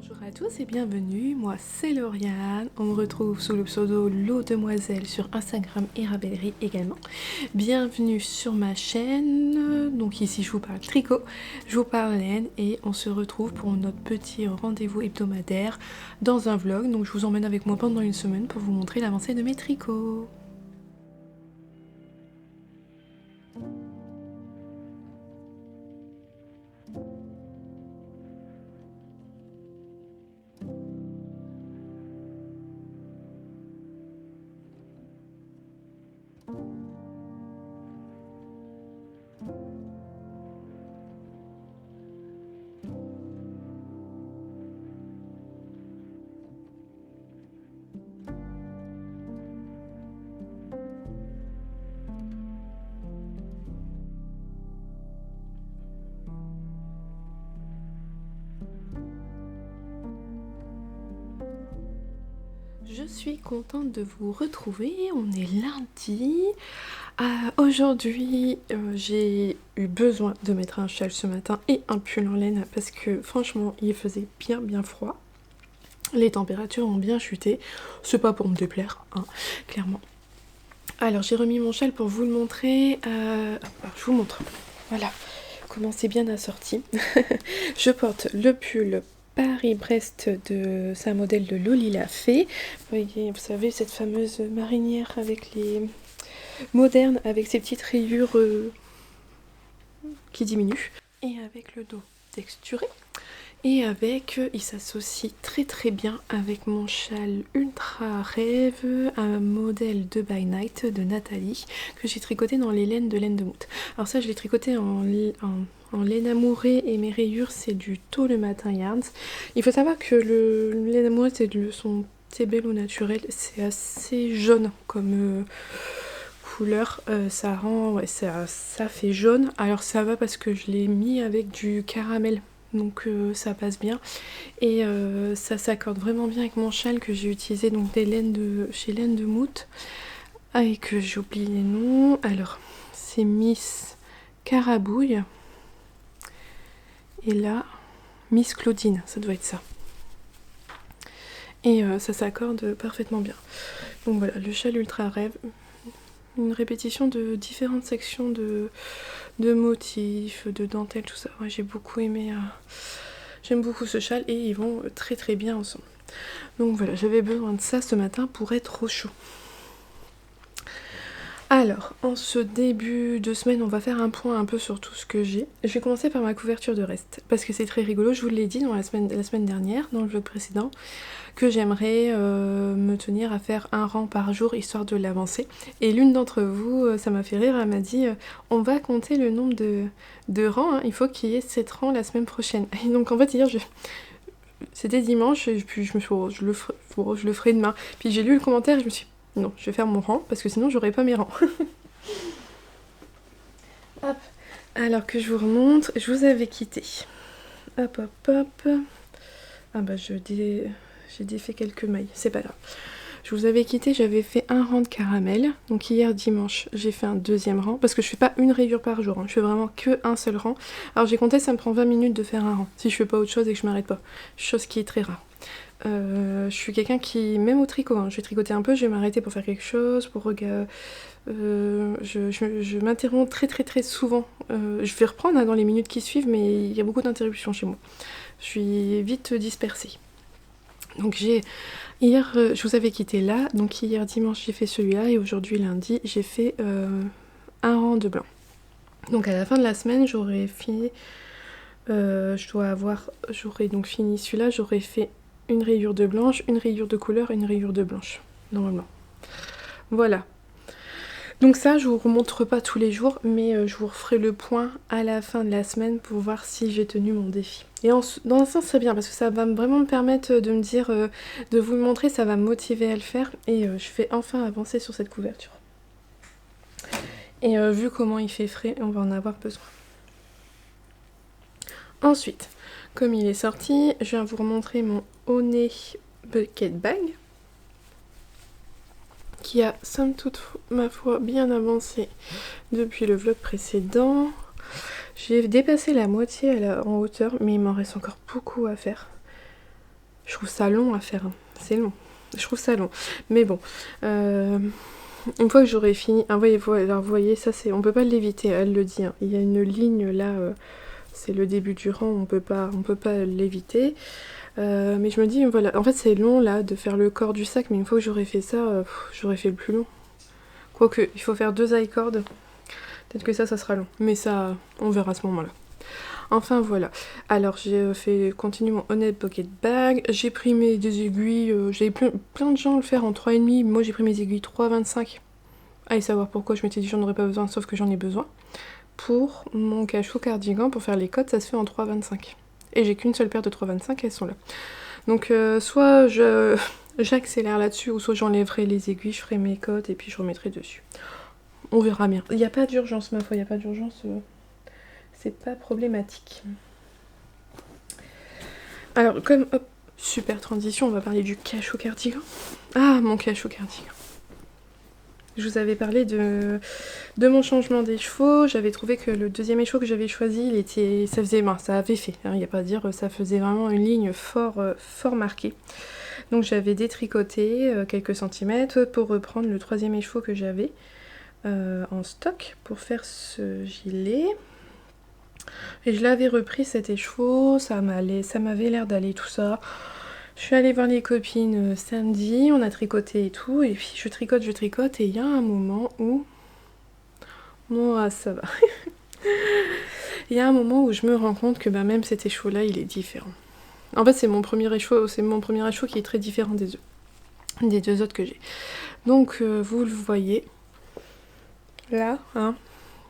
Bonjour à tous et bienvenue, moi c'est Lauriane, on me retrouve sous le pseudo Lo Demoiselle sur Instagram et Ravelry également. Bienvenue sur ma chaîne, donc ici je vous parle tricot, je vous parle laine et on se retrouve pour notre petit rendez-vous hebdomadaire dans un vlog. Donc je vous emmène avec moi pendant une semaine pour vous montrer l'avancée de mes tricots. Je suis contente de vous retrouver, on est lundi. Aujourd'hui, j'ai eu besoin de mettre un châle ce matin et un pull en laine parce que franchement, il faisait bien froid. Les températures ont bien chuté, c'est pas pour me déplaire, hein, clairement. Alors j'ai remis mon châle pour vous le montrer, je vous montre, voilà, comment c'est bien assorti. Je porte le pull Paris-Brest de sa modèle de Lolita Fée. Voyez, vous savez, cette fameuse marinière avec les modernes, avec ces petites rayures qui diminuent. Et avec le dos texturé. Et avec, il s'associe très bien avec mon châle Ultra Rêve, un modèle de By Night de Nathalie, que j'ai tricoté dans les laines de laine de Mout. Alors ça, je l'ai tricoté en laine amourée et mes rayures, c'est du Tôt le Matin Yarns. Il faut savoir que le laine amourée, c'est son Tébélo naturel, c'est assez jaune comme couleur, ça rend, ouais, ça fait jaune. Alors ça va parce que je l'ai mis avec du caramel. Donc ça passe bien et ça s'accorde vraiment bien avec mon châle que j'ai utilisé, donc des laines de chez Laine de Mout, et que j'ai oublié les noms. Alors c'est Miss Carabouille et là Miss Claudine, ça doit être ça, et ça s'accorde parfaitement bien. Donc voilà, le châle Ultra Rêve, une répétition de différentes sections de motifs, de dentelle, tout ça. Ouais, j'ai beaucoup aimé, j'aime beaucoup ce châle et ils vont très bien ensemble. Donc voilà, j'avais besoin de ça ce matin pour être au chaud. Alors, en ce début de semaine, on va faire un point un peu sur tout ce que j'ai. Je vais commencer par ma couverture de reste, parce que c'est très rigolo, je vous l'ai dit dans la semaine dernière, dans le vlog précédent, que j'aimerais me tenir à faire un rang par jour, histoire de l'avancer. Et l'une d'entre vous, ça m'a fait rire, elle m'a dit on va compter le nombre de rangs, hein, il faut qu'il y ait 7 rangs la semaine prochaine. Et donc en fait, hier, c'était dimanche, et puis je me suis dit, oh, je le ferai demain. Puis j'ai lu le commentaire et je me suis dit, non, je vais faire mon rang, parce que sinon j'aurai pas mes rangs. Hop. Alors que je vous remonte, je vous avais quitté. Hop. Ah bah j'ai défait quelques mailles, c'est pas grave. Je vous avais quitté, j'avais fait un rang de caramel. Donc hier dimanche, j'ai fait un deuxième rang. Parce que je fais pas une rayure par jour, hein, je fais vraiment que un seul rang. Alors j'ai compté, ça me prend 20 minutes de faire un rang. Si je fais pas autre chose et que je m'arrête pas. Chose qui est très rare. Je suis quelqu'un qui, même au tricot, hein, je vais tricoter un peu, je vais m'arrêter pour faire quelque chose, pour regarder. Je m'interromps très souvent. Je vais reprendre hein, dans les minutes qui suivent, mais il y a beaucoup d'interruptions chez moi. Je suis vite dispersée. Donc hier, je vous avais quitté là, donc hier dimanche j'ai fait celui-là et aujourd'hui lundi j'ai fait un rang de blanc. Donc à la fin de la semaine j'aurais fini, j'aurais donc fini celui-là, j'aurais fait une rayure de blanche, une rayure de couleur, une rayure de blanche, normalement. Voilà. Donc ça, je vous remontre pas tous les jours, mais je vous referai le point à la fin de la semaine pour voir si j'ai tenu mon défi. Et dans un sens, c'est bien, parce que ça va vraiment me permettre de me dire, de vous le montrer, ça va me motiver à le faire, et je vais enfin avancer sur cette couverture. Et vu comment il fait frais, on va en avoir besoin. Ensuite, comme il est sorti, je viens vous remontrer mon Honey Bucket Bag, qui a somme toute, ma foi, bien avancé depuis le vlog précédent. J'ai dépassé la moitié en hauteur, mais il m'en reste encore beaucoup à faire. Je trouve ça long à faire, hein. C'est long. Je trouve ça long. Mais bon, une fois que j'aurai fini... Ah oui, alors vous voyez, ça c'est... On peut pas l'éviter, elle le dit, hein. Il y a une ligne là, c'est le début du rang, on peut pas l'éviter. Mais je me dis, voilà, en fait c'est long là de faire le corps du sac, mais une fois que j'aurai fait ça, j'aurai fait le plus long. Quoique, il faut faire 2 I-cords. Peut-être que ça sera long. Mais ça, on verra à ce moment-là. Enfin voilà. Alors j'ai fait continuer mon Honest Pocket Bag. J'ai pris des aiguilles. J'ai plein de gens le faire en 3,5. Moi j'ai pris mes aiguilles 3,25. Allez savoir pourquoi je m'étais dit j'en aurais pas besoin, sauf que j'en ai besoin. Pour mon cachot cardigan, pour faire les codes, ça se fait en 3,25. Et j'ai qu'une seule paire de 3,25, elles sont là. Donc soit j'accélère là-dessus, ou soit j'enlèverai les aiguilles, je ferai mes codes et puis je remettrai dessus. On verra bien. Il n'y a pas d'urgence, ma foi, il n'y a pas d'urgence. C'est pas problématique. Alors, comme... Hop, super transition, on va parler du cachot cardigan. Ah, mon cachot cardigan. Je vous avais parlé de mon changement d'écheveau. J'avais trouvé que le deuxième écheveau que j'avais choisi, ça avait fait. Il n'y a pas à dire, ça faisait vraiment une ligne fort marquée. Donc j'avais détricoté quelques centimètres pour reprendre le troisième écheveau que j'avais en stock pour faire ce gilet. Et je l'avais repris cet écheveau, ça m'avait l'air d'aller tout ça. Je suis allée voir les copines samedi, on a tricoté et tout, et puis je tricote, et il y a un moment où... Moi, ça va. Il y a un moment où je me rends compte que même cet écheveau-là, il est différent. En fait, c'est mon premier écheveau qui est très différent des deux autres que j'ai. Donc, vous le voyez, là, hein.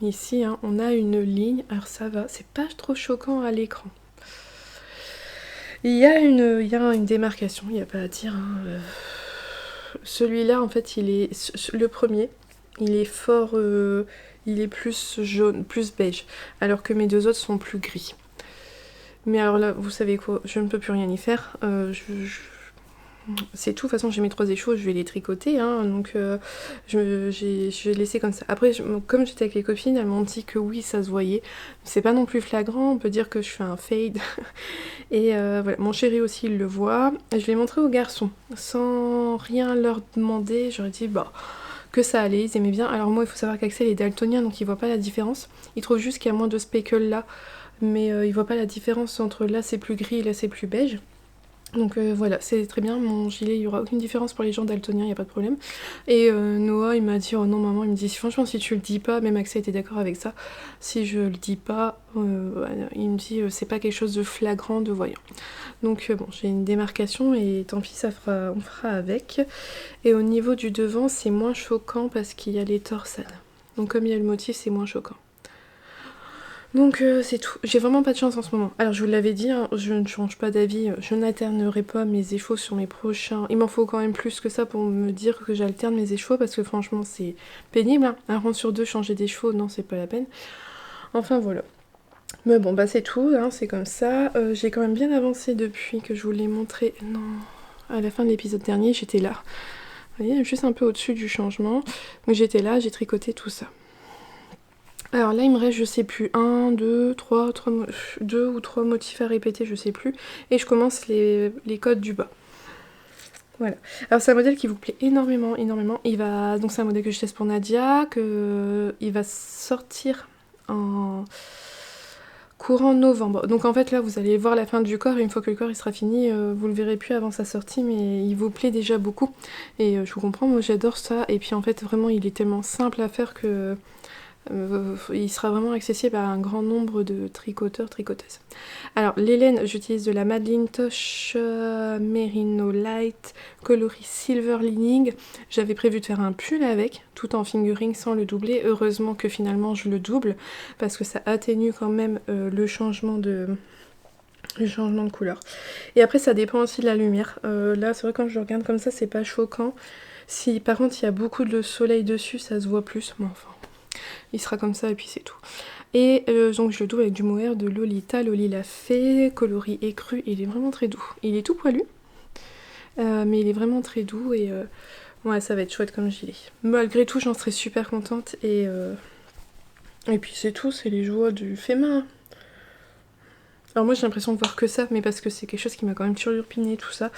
Ici, hein, on a une ligne, alors ça va, c'est pas trop choquant à l'écran. Il y a une démarcation, il n'y a pas à dire. Hein. Celui-là, en fait, le premier, il est fort, il est plus jaune, plus beige, alors que mes deux autres sont plus gris. Mais alors là, vous savez quoi, je ne peux plus rien y faire. C'est tout, de toute façon j'ai mes 3 échos, je vais les tricoter, hein, donc j'ai laissé comme ça. Après, comme j'étais avec les copines, elles m'ont dit que oui, ça se voyait. C'est pas non plus flagrant, on peut dire que je fais un fade. Et voilà, mon chéri aussi il le voit. Je l'ai montré aux garçons, sans rien leur demander, j'aurais dit que ça allait, ils aimaient bien. Alors moi, il faut savoir qu'Axel est daltonien, donc il voit pas la différence. Il trouve juste qu'il y a moins de speckles là, mais il voit pas la différence entre là c'est plus gris et là c'est plus beige. Donc voilà, c'est très bien, mon gilet, il n'y aura aucune différence pour les gens daltoniens, il n'y a pas de problème. Et Noah, il m'a dit, oh non maman, il me dit, franchement si tu le dis pas, même Axel était d'accord avec ça, si je le dis pas, il me dit, c'est pas quelque chose de flagrant, de voyant. Donc bon, j'ai une démarcation et tant pis, on fera avec. Et au niveau du devant, c'est moins choquant parce qu'il y a les torsades. Donc comme il y a le motif, c'est moins choquant. Donc c'est tout. J'ai vraiment pas de chance en ce moment. Alors je vous l'avais dit, hein, je ne change pas d'avis. Je n'alternerai pas mes écheveaux sur mes prochains. Il m'en faut quand même plus que ça pour me dire que j'alterne mes écheveaux parce que franchement c'est pénible. Hein. Un rang sur deux changer d'écheveau, non c'est pas la peine. Enfin voilà. Mais bon c'est tout, hein, c'est comme ça. J'ai quand même bien avancé depuis que je vous l'ai montré. Non, à la fin de l'épisode dernier j'étais là. Vous voyez, juste un peu au-dessus du changement. Donc j'étais là, j'ai tricoté tout ça. Alors là, il me reste, je sais plus, 1, 2, 3, 2 ou 3 motifs à répéter, je sais plus. Et je commence les codes du bas. Voilà. Alors c'est un modèle qui vous plaît énormément, énormément. Donc c'est un modèle que je teste pour Nadia, il va sortir en courant novembre. Donc en fait là, vous allez voir la fin du corps, et une fois que le corps il sera fini, vous le verrez plus avant sa sortie, mais il vous plaît déjà beaucoup. Et je vous comprends, moi j'adore ça. Et puis en fait, vraiment, il est tellement simple à faire que... il sera vraiment accessible à un grand nombre de tricoteurs, tricoteuses. Alors, les laines, j'utilise de la Madeline Tosh Merino Light coloris Silver Lining. J'avais prévu de faire un pull avec, tout en fingering sans le doubler. Heureusement que finalement je le double, parce que ça atténue quand même le changement de couleur. Et après, ça dépend aussi de la lumière. Là, c'est vrai, quand je regarde comme ça, c'est pas choquant. Si par contre il y a beaucoup de soleil dessus, ça se voit plus, mais enfin... Il sera comme ça et puis c'est tout. Et donc je le double avec du mohair de Lolita. Loli l'a fait, coloris écru. Il est vraiment très doux. Il est tout poilu, mais il est vraiment très doux et ouais, ça va être chouette comme gilet. Malgré tout, j'en serais super contente et puis c'est tout, c'est les joies du fait main. Alors moi j'ai l'impression de voir que ça, mais parce que c'est quelque chose qui m'a quand même turlupiné tout ça.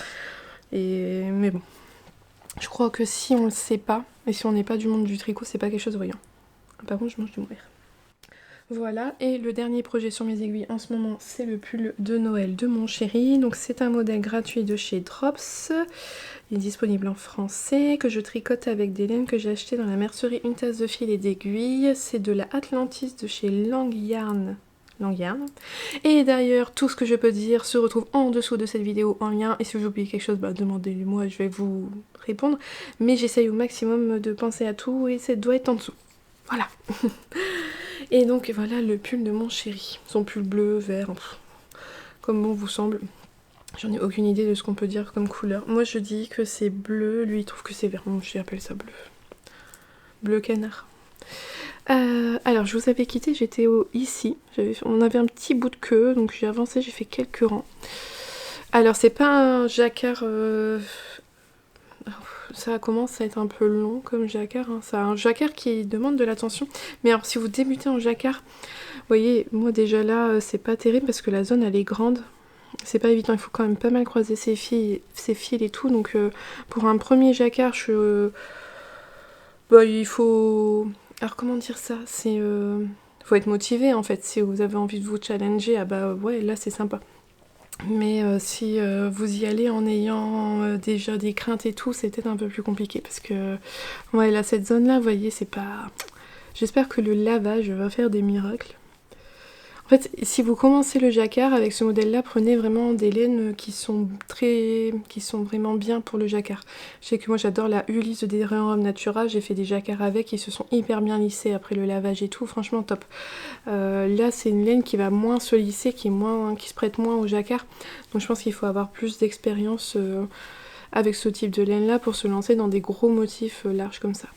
Mais bon, je crois que si on le sait pas, et si on n'est pas du monde du tricot, c'est pas quelque chose de voyant. Par contre je mange du mourir. Voilà, et le dernier projet sur mes aiguilles en ce moment, c'est le pull de Noël de mon chéri. Donc c'est un modèle gratuit de chez Drops. Il est disponible en français, que je tricote avec des laines que j'ai achetées dans la mercerie Une Tasse de Fil et d'Aiguilles. C'est de la Atlantis de chez Lang Yarn. Et d'ailleurs, tout ce que je peux dire se retrouve en dessous de cette vidéo en lien. Et si vous oubliez quelque chose, bah, demandez-le-moi, je vais vous répondre. Mais j'essaye au maximum de penser à tout et ça doit être en dessous. Voilà. Et donc voilà le pull de mon chéri. Son pull bleu, vert, comme bon vous semble. J'en ai aucune idée de ce qu'on peut dire comme couleur. Moi je dis que c'est bleu, lui il trouve que c'est vert. Mon chéri appelle ça bleu. Bleu canard. Alors je vous avais quitté, j'étais ici. On avait un petit bout de queue, donc j'ai avancé, j'ai fait quelques rangs. Alors c'est pas un jacquard... Ça commence à être un peu long comme jacquard, hein. C'est un jacquard qui demande de l'attention. Mais alors si vous débutez en jacquard, vous voyez, moi déjà là c'est pas terrible parce que la zone elle est grande. C'est pas évident, il faut quand même pas mal croiser ses fils et tout. Donc pour un premier jacquard, il faut... Alors comment dire ça? C'est... faut être motivé en fait. Si vous avez envie de vous challenger, ah bah ouais, là c'est sympa. Mais si vous y allez en ayant déjà des craintes et tout, c'est peut-être un peu plus compliqué. Parce que, ouais, là, cette zone-là, vous voyez, c'est pas... J'espère que le lavage va faire des miracles. En fait, si vous commencez le jacquard avec ce modèle-là, prenez vraiment des laines qui sont vraiment bien pour le jacquard. Je sais que moi j'adore la Ulysse de Dererum Natura, j'ai fait des jacquards avec, ils se sont hyper bien lissés après le lavage et tout, franchement top. Là c'est une laine qui va moins se lisser, qui se prête moins au jacquard, donc je pense qu'il faut avoir plus d'expérience avec ce type de laine-là pour se lancer dans des gros motifs larges comme ça.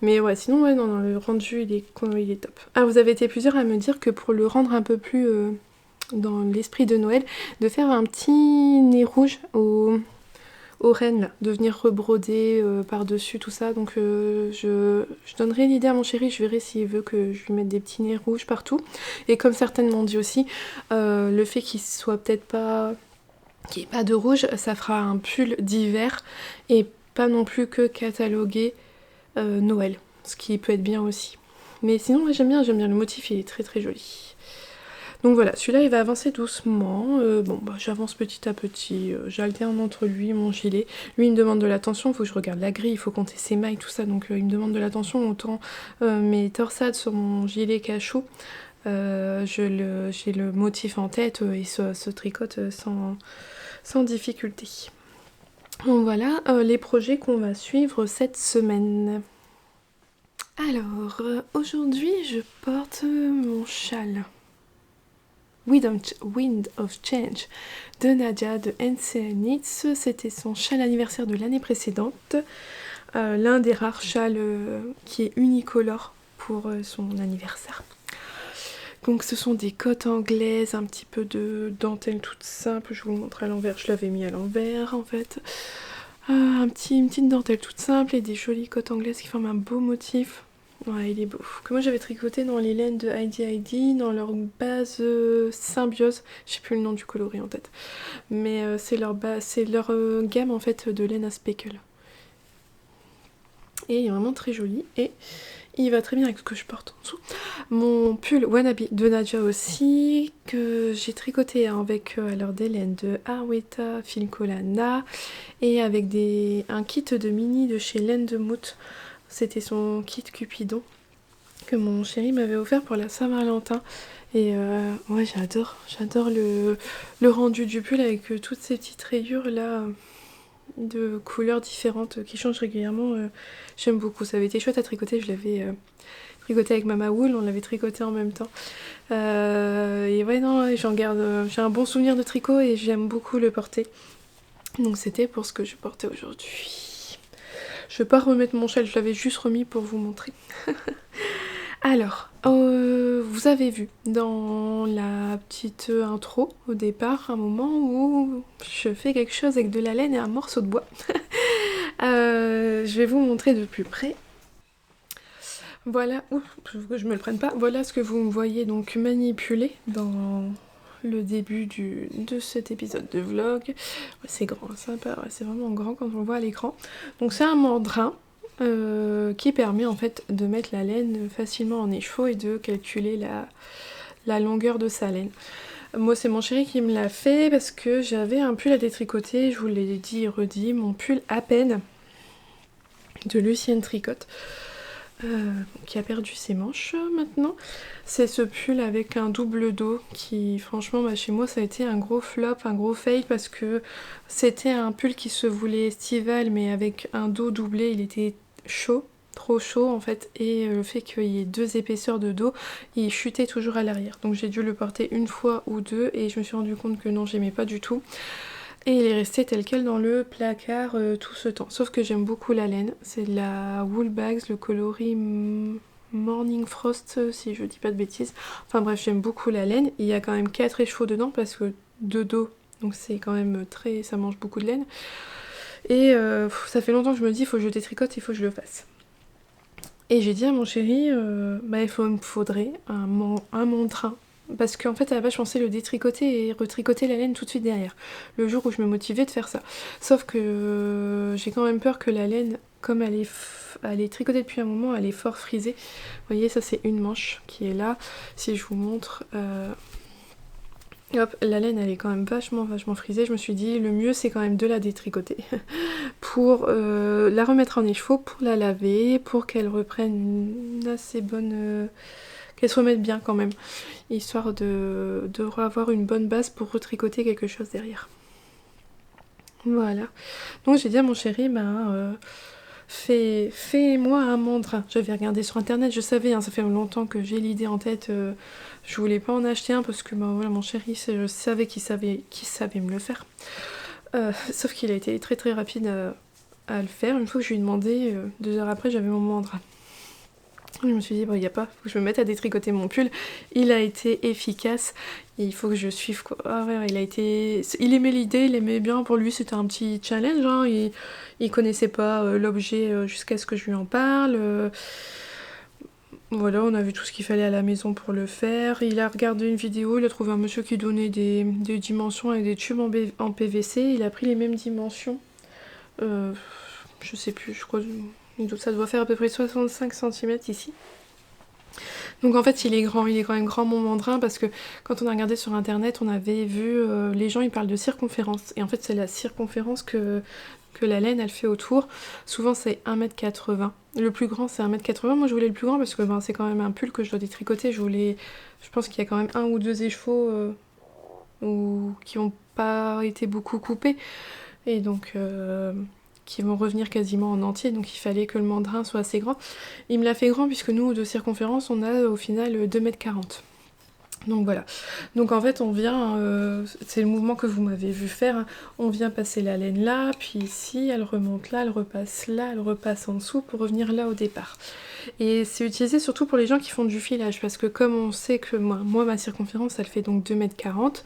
Mais ouais, sinon, ouais, non, le rendu, il est top. Ah, vous avez été plusieurs à me dire que pour le rendre un peu plus dans l'esprit de Noël, de faire un petit nez rouge aux rennes, là, de venir rebroder par-dessus tout ça. Donc je donnerai l'idée à mon chéri, je verrai s'il veut que je lui mette des petits nez rouges partout. Et comme certaines m'ont dit aussi, le fait qu'il soit peut-être pas... qu'il n'y ait pas de rouge, ça fera un pull d'hiver et pas non plus que catalogué Noël, ce qui peut être bien aussi. Mais sinon, ouais, j'aime bien le motif, il est très très joli. Donc voilà, celui-là il va avancer doucement. J'avance petit à petit, j'alterne entre lui et mon gilet. Lui il me demande de l'attention, il faut que je regarde la grille, il faut compter ses mailles, tout ça, donc il me demande de l'attention. Autant mes torsades sur mon gilet cachou, j'ai le motif en tête et se tricote sans difficulté. Donc voilà les projets qu'on va suivre cette semaine. Alors, aujourd'hui je porte mon châle Wind of Change de Nadia de NCL Knits. C'était son châle anniversaire de l'année précédente. L'un des rares châles qui est unicolore pour son anniversaire. Donc ce sont des cottes anglaises, un petit peu de dentelle toute simple. Je vous le montre à l'envers, je l'avais mis à l'envers en fait. Une petite dentelle toute simple et des jolies cottes anglaises qui forment un beau motif. Ouais, il est beau. Que moi j'avais tricoté dans les laines de Heidi dans leur base symbiose. Je sais plus le nom du coloris en tête. Mais c'est leur gamme en fait de laine à speckle. Et il est vraiment très joli. Et il va très bien avec ce que je porte en dessous. Mon pull Wannabe de Nadia aussi, que j'ai tricoté avec alors des laines de Arweta Filcolana et avec un kit de mini de chez Laine de Mout. C'était son kit Cupidon que mon chéri m'avait offert pour la Saint-Valentin. Et ouais, j'adore le rendu du pull avec toutes ces petites rayures là de couleurs différentes qui changent régulièrement. J'aime beaucoup, ça avait été chouette à tricoter, je l'avais tricoté avec Mama Wool, on l'avait tricoté en même temps. Et ouais, non, j'en garde, j'ai un bon souvenir de tricot et j'aime beaucoup le porter. Donc c'était pour ce que je portais aujourd'hui. Je vais pas remettre mon châle, je l'avais juste remis pour vous montrer. Alors, vous avez vu dans la petite intro au départ un moment où je fais quelque chose avec de la laine et un morceau de bois. Je vais vous montrer de plus près. Voilà, que je me le prenne pas. Voilà ce que vous me voyez donc manipuler dans le début de cet épisode de vlog. Ouais, c'est grand, c'est vraiment grand quand on le voit à l'écran. Donc c'est un mandrin qui permet en fait de mettre la laine facilement en écheveau et de calculer la longueur de sa laine. Moi c'est mon chéri qui me l'a fait parce que j'avais un pull à détricoter, je vous l'ai dit et redit, mon pull à peine de Lucienne Tricotte. Qui a perdu ses manches maintenant. C'est ce pull avec un double dos qui franchement chez moi ça a été un gros flop, un gros fail parce que c'était un pull qui se voulait estival mais avec un dos doublé il était chaud, trop chaud en fait, et le fait qu'il y ait 2 épaisseurs de dos il chutait toujours à l'arrière, donc j'ai dû le porter une fois ou deux et je me suis rendu compte que non, j'aimais pas du tout. Et il est resté tel quel dans le placard tout ce temps. Sauf que j'aime beaucoup la laine. C'est de la Woolbags, le coloris Morning Frost, si je dis pas de bêtises. Enfin bref, j'aime beaucoup la laine. Il y a quand même 4 écheveaux dedans parce que 2 dos, donc c'est quand même très... ça mange beaucoup de laine. Et ça fait longtemps que je me dis, il faut que je détricote, il faut que je le fasse. Et j'ai dit à mon chéri, il me faudrait un mandrin. Parce qu'en fait à la base je pensais le détricoter et retricoter la laine tout de suite derrière, le jour où je me motivais de faire ça. Sauf que j'ai quand même peur que la laine, comme elle est tricotée depuis un moment, elle est fort frisée. Vous voyez, ça c'est une manche qui est là. Si je vous montre, hop, la laine elle est quand même vachement frisée. Je me suis dit le mieux c'est quand même de la détricoter pour la remettre en écheveau, pour la laver, pour qu'elle reprenne une assez bonne... qu'elle se remette bien quand même, histoire de avoir une bonne base pour retricoter quelque chose derrière. Voilà. Donc j'ai dit à mon chéri, fais-moi un mandrin. J'avais regardé sur internet, je savais, ça fait longtemps que j'ai l'idée en tête, je voulais pas en acheter un parce que voilà, mon chéri, je savais qu'il savait me le faire. Sauf qu'il a été très très rapide à le faire. Une fois que je lui ai demandé, 2 heures après, j'avais mon mandrin. Je me suis dit, il y a pas, faut que je me mette à détricoter mon pull. Il a été efficace, il faut que je suive quoi. Ah ouais, il aimait l'idée, il aimait bien, pour lui c'était un petit challenge, hein. Il connaissait pas l'objet jusqu'à ce que je lui en parle. Voilà, on a vu tout ce qu'il fallait à la maison pour le faire. Il a regardé une vidéo, il a trouvé un monsieur qui donnait des dimensions avec des tubes en PVC. Il a pris les mêmes dimensions. Je sais plus, je crois... ça doit faire à peu près 65 cm ici. Donc en fait il est quand même grand mon mandrin, parce que quand on a regardé sur internet on avait vu les gens ils parlent de circonférence, et en fait c'est la circonférence que la laine elle fait autour. Souvent c'est 1,80 m, le plus grand c'est 1,80 m. Moi je voulais le plus grand parce que c'est quand même un pull que je dois détricoter. Je pense qu'il y a quand même 1 ou 2 écheveaux qui n'ont pas été beaucoup coupés, et donc qui vont revenir quasiment en entier, donc il fallait que le mandrin soit assez grand. Il me l'a fait grand puisque nous de circonférence on a au final 2,40 m. Donc voilà. Donc en fait on vient, c'est le mouvement que vous m'avez vu faire, hein. On vient passer la laine là, puis ici, elle remonte là, elle repasse en dessous pour revenir là au départ. Et c'est utilisé surtout pour les gens qui font du filage, parce que comme on sait que moi ma circonférence elle fait donc 2,40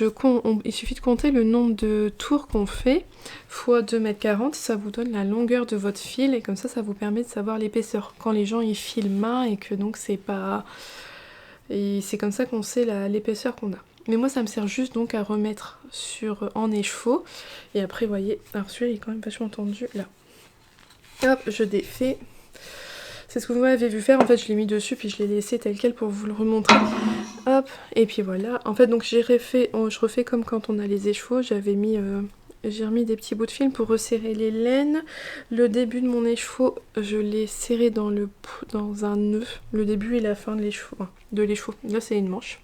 m, il suffit de compter le nombre de tours qu'on fait fois 2,40 m, ça vous donne la longueur de votre fil, et comme ça vous permet de savoir l'épaisseur. Quand les gens ils filent main et que donc c'est pas... Et c'est comme ça qu'on sait l'épaisseur qu'on a. Mais moi ça me sert juste donc à remettre en écheveau. Et après vous voyez, alors celui-là il est quand même vachement tendu là. Hop, je défais. C'est ce que vous m'avez vu faire, en fait je l'ai mis dessus puis je l'ai laissé tel quel pour vous le remontrer. Hop, et puis voilà. En fait donc je refais comme quand on a les écheveaux, j'ai remis des petits bouts de fil pour resserrer les laines. Le début de mon écheveau, je l'ai serré dans un nœud. Le début et la fin de l'écheveau. Là c'est une manche.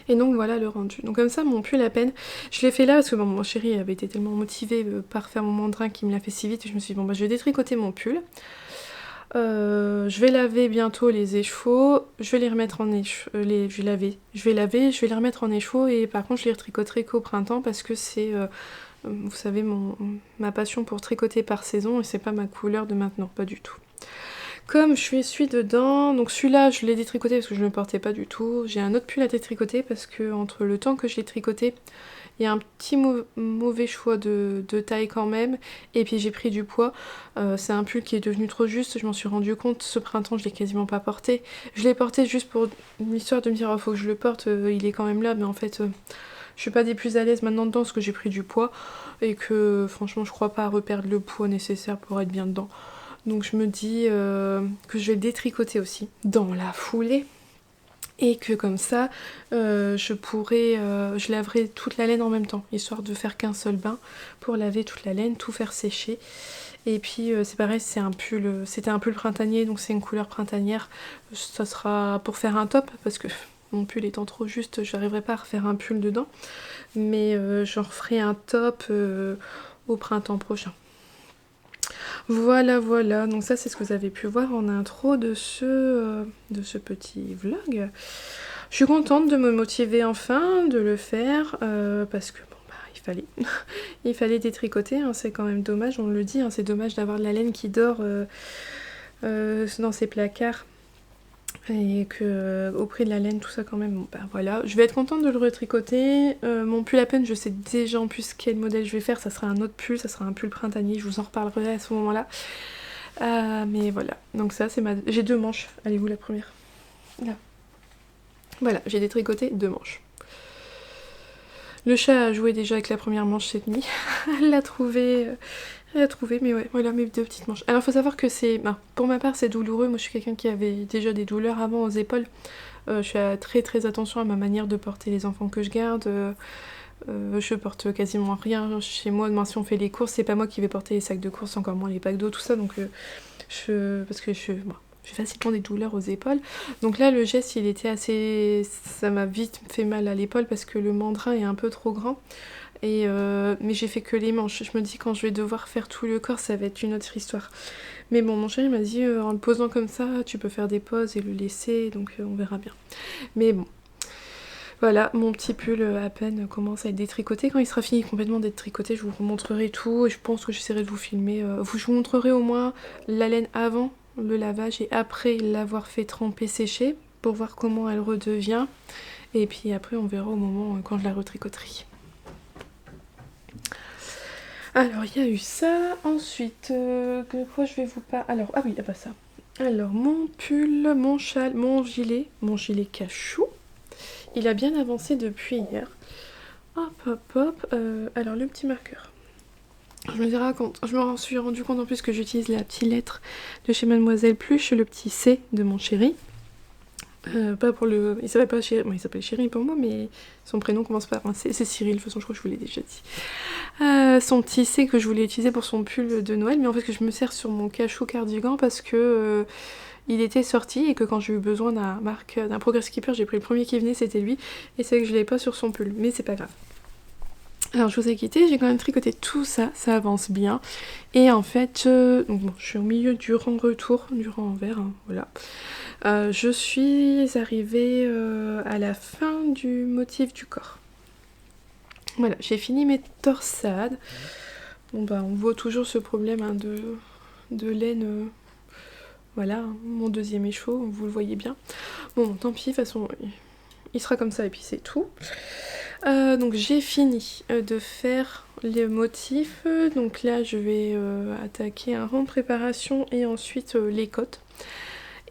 Et donc voilà le rendu. Donc comme ça mon pull à peine. Je l'ai fait là parce que mon chéri avait été tellement motivé par faire mon mandrin qu'il me l'a fait si vite. Et je me suis dit je vais détricoter mon pull. Je vais laver bientôt les écheveaux, je vais les remettre en écheveau, je vais les remettre en écheveau, et par contre je les retricoterai qu'au printemps parce que c'est, vous savez, ma passion pour tricoter par saison, et c'est pas ma couleur de maintenant, pas du tout. Comme je suis dedans, donc celui-là je l'ai détricoté parce que je ne le portais pas du tout. J'ai un autre pull à détricoter parce que entre le temps que je l'ai tricoté Il y a un petit mauvais choix de taille quand même, et puis j'ai pris du poids. C'est un pull qui est devenu trop juste, je m'en suis rendu compte, ce printemps je l'ai quasiment pas porté. Je l'ai porté juste pour une histoire de me dire, oh, faut que je le porte, il est quand même là, mais en fait je suis pas des plus à l'aise maintenant dedans parce que j'ai pris du poids, et que franchement je crois pas à reperdre le poids nécessaire pour être bien dedans. Donc je me dis que je vais le détricoter aussi dans la foulée. Et que comme ça, je laverai toute la laine en même temps, histoire de faire qu'un seul bain pour laver toute la laine, tout faire sécher. Et puis c'est pareil, c'était un pull printanier, donc c'est une couleur printanière. Ça sera pour faire un top, parce que mon pull étant trop juste, j'arriverai pas à refaire un pull dedans. Mais j'en referai un top au printemps prochain. Voilà, voilà, donc ça c'est ce que vous avez pu voir en intro de ce petit vlog. Je suis contente de me motiver enfin, de le faire, parce que bon bah il fallait, il fallait détricoter, hein, c'est quand même dommage, on le dit, hein, c'est dommage d'avoir de la laine qui dort dans ses placards. Et que au prix de la laine, tout ça quand même, bon bah voilà. Je vais être contente de le retricoter. Mon pull à peine, je sais déjà en plus quel modèle je vais faire. Ça sera un autre pull, ça sera un pull printanier, je vous en reparlerai à ce moment-là. Mais voilà, donc ça c'est j'ai 2 manches. Allez, vous la première. Là. Voilà, j'ai détricoté 2 manches. Le chat a joué déjà avec la première manche cette nuit. Elle l'a trouvé. Mais ouais, voilà mes 2 petites manches. Alors faut savoir que pour ma part c'est douloureux, moi je suis quelqu'un qui avait déjà des douleurs avant aux épaules. Je fais très très attention à ma manière de porter les enfants que je garde. Je porte quasiment rien chez moi, si on fait les courses, c'est pas moi qui vais porter les sacs de courses, encore moins les packs d'eau, tout ça, donc parce que j'ai facilement des douleurs aux épaules. Donc là le geste il était assez... ça m'a vite fait mal à l'épaule parce que le mandrin est un peu trop grand. Mais j'ai fait que les manches. Je me dis quand je vais devoir faire tout le corps, ça va être une autre histoire. Mais bon, mon chéri m'a dit en le posant comme ça, tu peux faire des pauses et le laisser, donc on verra bien. Mais bon, voilà, mon petit pull à peine commence à être détricoté. Quand il sera fini complètement d'être tricoté, je vous montrerai tout. Et je pense que j'essaierai de vous filmer. Je vous montrerai au moins la laine avant le lavage et après l'avoir fait tremper, sécher, pour voir comment elle redevient. Et puis après, on verra au moment quand je la retricoterai. Alors, il y a eu ça. Ensuite, quoi je vais vous parler. Alors, ah oui, il n'y a pas ça. Alors, mon pull, mon châle, mon gilet cachou. Il a bien avancé depuis hier. Hop, hop, hop. Alors, le petit marqueur. Je me suis rendu compte en plus que j'utilise la petite lettre de chez Mademoiselle Pluche, le petit C de mon chéri. Pas pour le... Il s'appelle pas Chéri, bon, il s'appelle Chéri pour moi, mais son prénom commence par un C. C'est Cyril, de toute façon je crois que je vous l'ai déjà dit. Son petit C que je voulais utiliser pour son pull de Noël, mais en fait que je me sers sur mon cachou cardigan parce que il était sorti et que quand j'ai eu besoin d'un Progress Keeper, j'ai pris le premier qui venait, c'était lui, et c'est que je l'avais pas sur son pull, mais c'est pas grave. Alors je vous ai quitté, j'ai quand même tricoté tout ça, ça avance bien. Et en fait, donc bon, je suis au milieu du rang-retour, du rang envers, hein, voilà. Je suis arrivée à la fin du motif du corps. Voilà, j'ai fini mes torsades. Bon bah on voit toujours ce problème hein, de laine. Voilà, hein, mon deuxième écheveau, vous le voyez bien. Bon, tant pis, de toute façon, il sera comme ça et puis c'est tout. Donc j'ai fini de faire les motifs. Donc là je vais attaquer un rang de préparation et ensuite les côtes.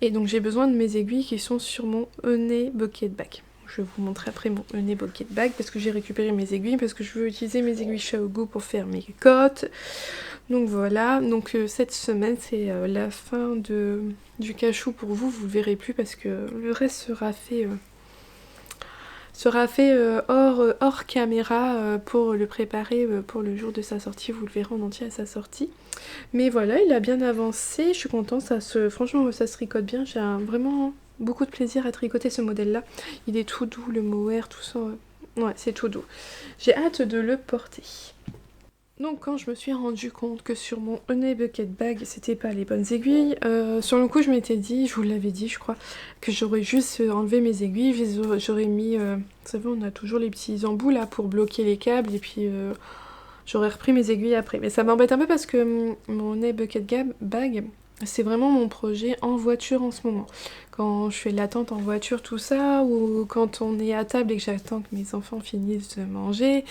Et donc j'ai besoin de mes aiguilles qui sont sur mon Honey Bucket Bag. Je vais vous montrer après mon Honey Bucket Bag parce que j'ai récupéré mes aiguilles, parce que je veux utiliser mes aiguilles Shaogu pour faire mes côtes. Donc voilà, donc cette semaine c'est la fin du cachou pour vous, vous le verrez plus parce que le reste sera fait hors caméra pour le préparer pour le jour de sa sortie. Vous le verrez en entier à sa sortie. Mais voilà, il a bien avancé, je suis contente, franchement ça se tricote bien. J'ai vraiment beaucoup de plaisir à tricoter ce modèle là. Il est tout doux, le mohair, tout ça, ouais c'est tout doux. J'ai hâte de le porter. Donc quand je me suis rendu compte que sur mon Honey Bucket Bag c'était pas les bonnes aiguilles, sur le coup je m'étais dit, je vous l'avais dit je crois, que j'aurais juste enlevé mes aiguilles, j'aurais mis, vous savez on a toujours les petits embouts là pour bloquer les câbles et puis j'aurais repris mes aiguilles après. Mais ça m'embête un peu parce que mon Honey Bucket Bag, C'est vraiment mon projet en voiture en ce moment. Quand je fais de l'attente en voiture, tout ça, ou quand on est à table et que j'attends que mes enfants finissent de manger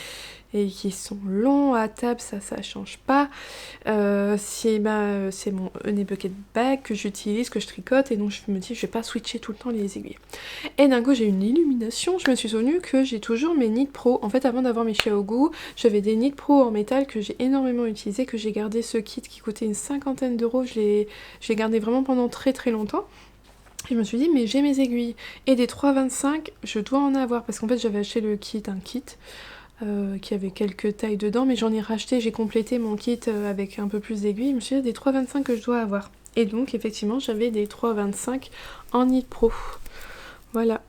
et qu'ils sont longs à table, ça change pas. C'est mon Honey Bucket Bag que j'utilise, que je tricote, et donc je me dis je vais pas switcher tout le temps les aiguilles. Et d'un coup j'ai une illumination, je me suis souvenue que j'ai toujours mes Knit Pro. En fait avant d'avoir mes Xiaogu, j'avais des Knit Pro en métal que j'ai énormément utilisé, que j'ai gardé ce kit qui coûtait une cinquantaine d'euros, je l'ai gardé vraiment pendant très très longtemps. Et je me suis dit mais j'ai mes aiguilles. Et des 3,25 je dois en avoir parce qu'en fait j'avais acheté le kit, un kit. Qui avait quelques tailles dedans, mais j'en ai racheté, j'ai complété mon kit avec un peu plus d'aiguilles. Je me suis dit des 3,25 que je dois avoir. Et donc effectivement j'avais des 3,25 en Knit Pro. Voilà,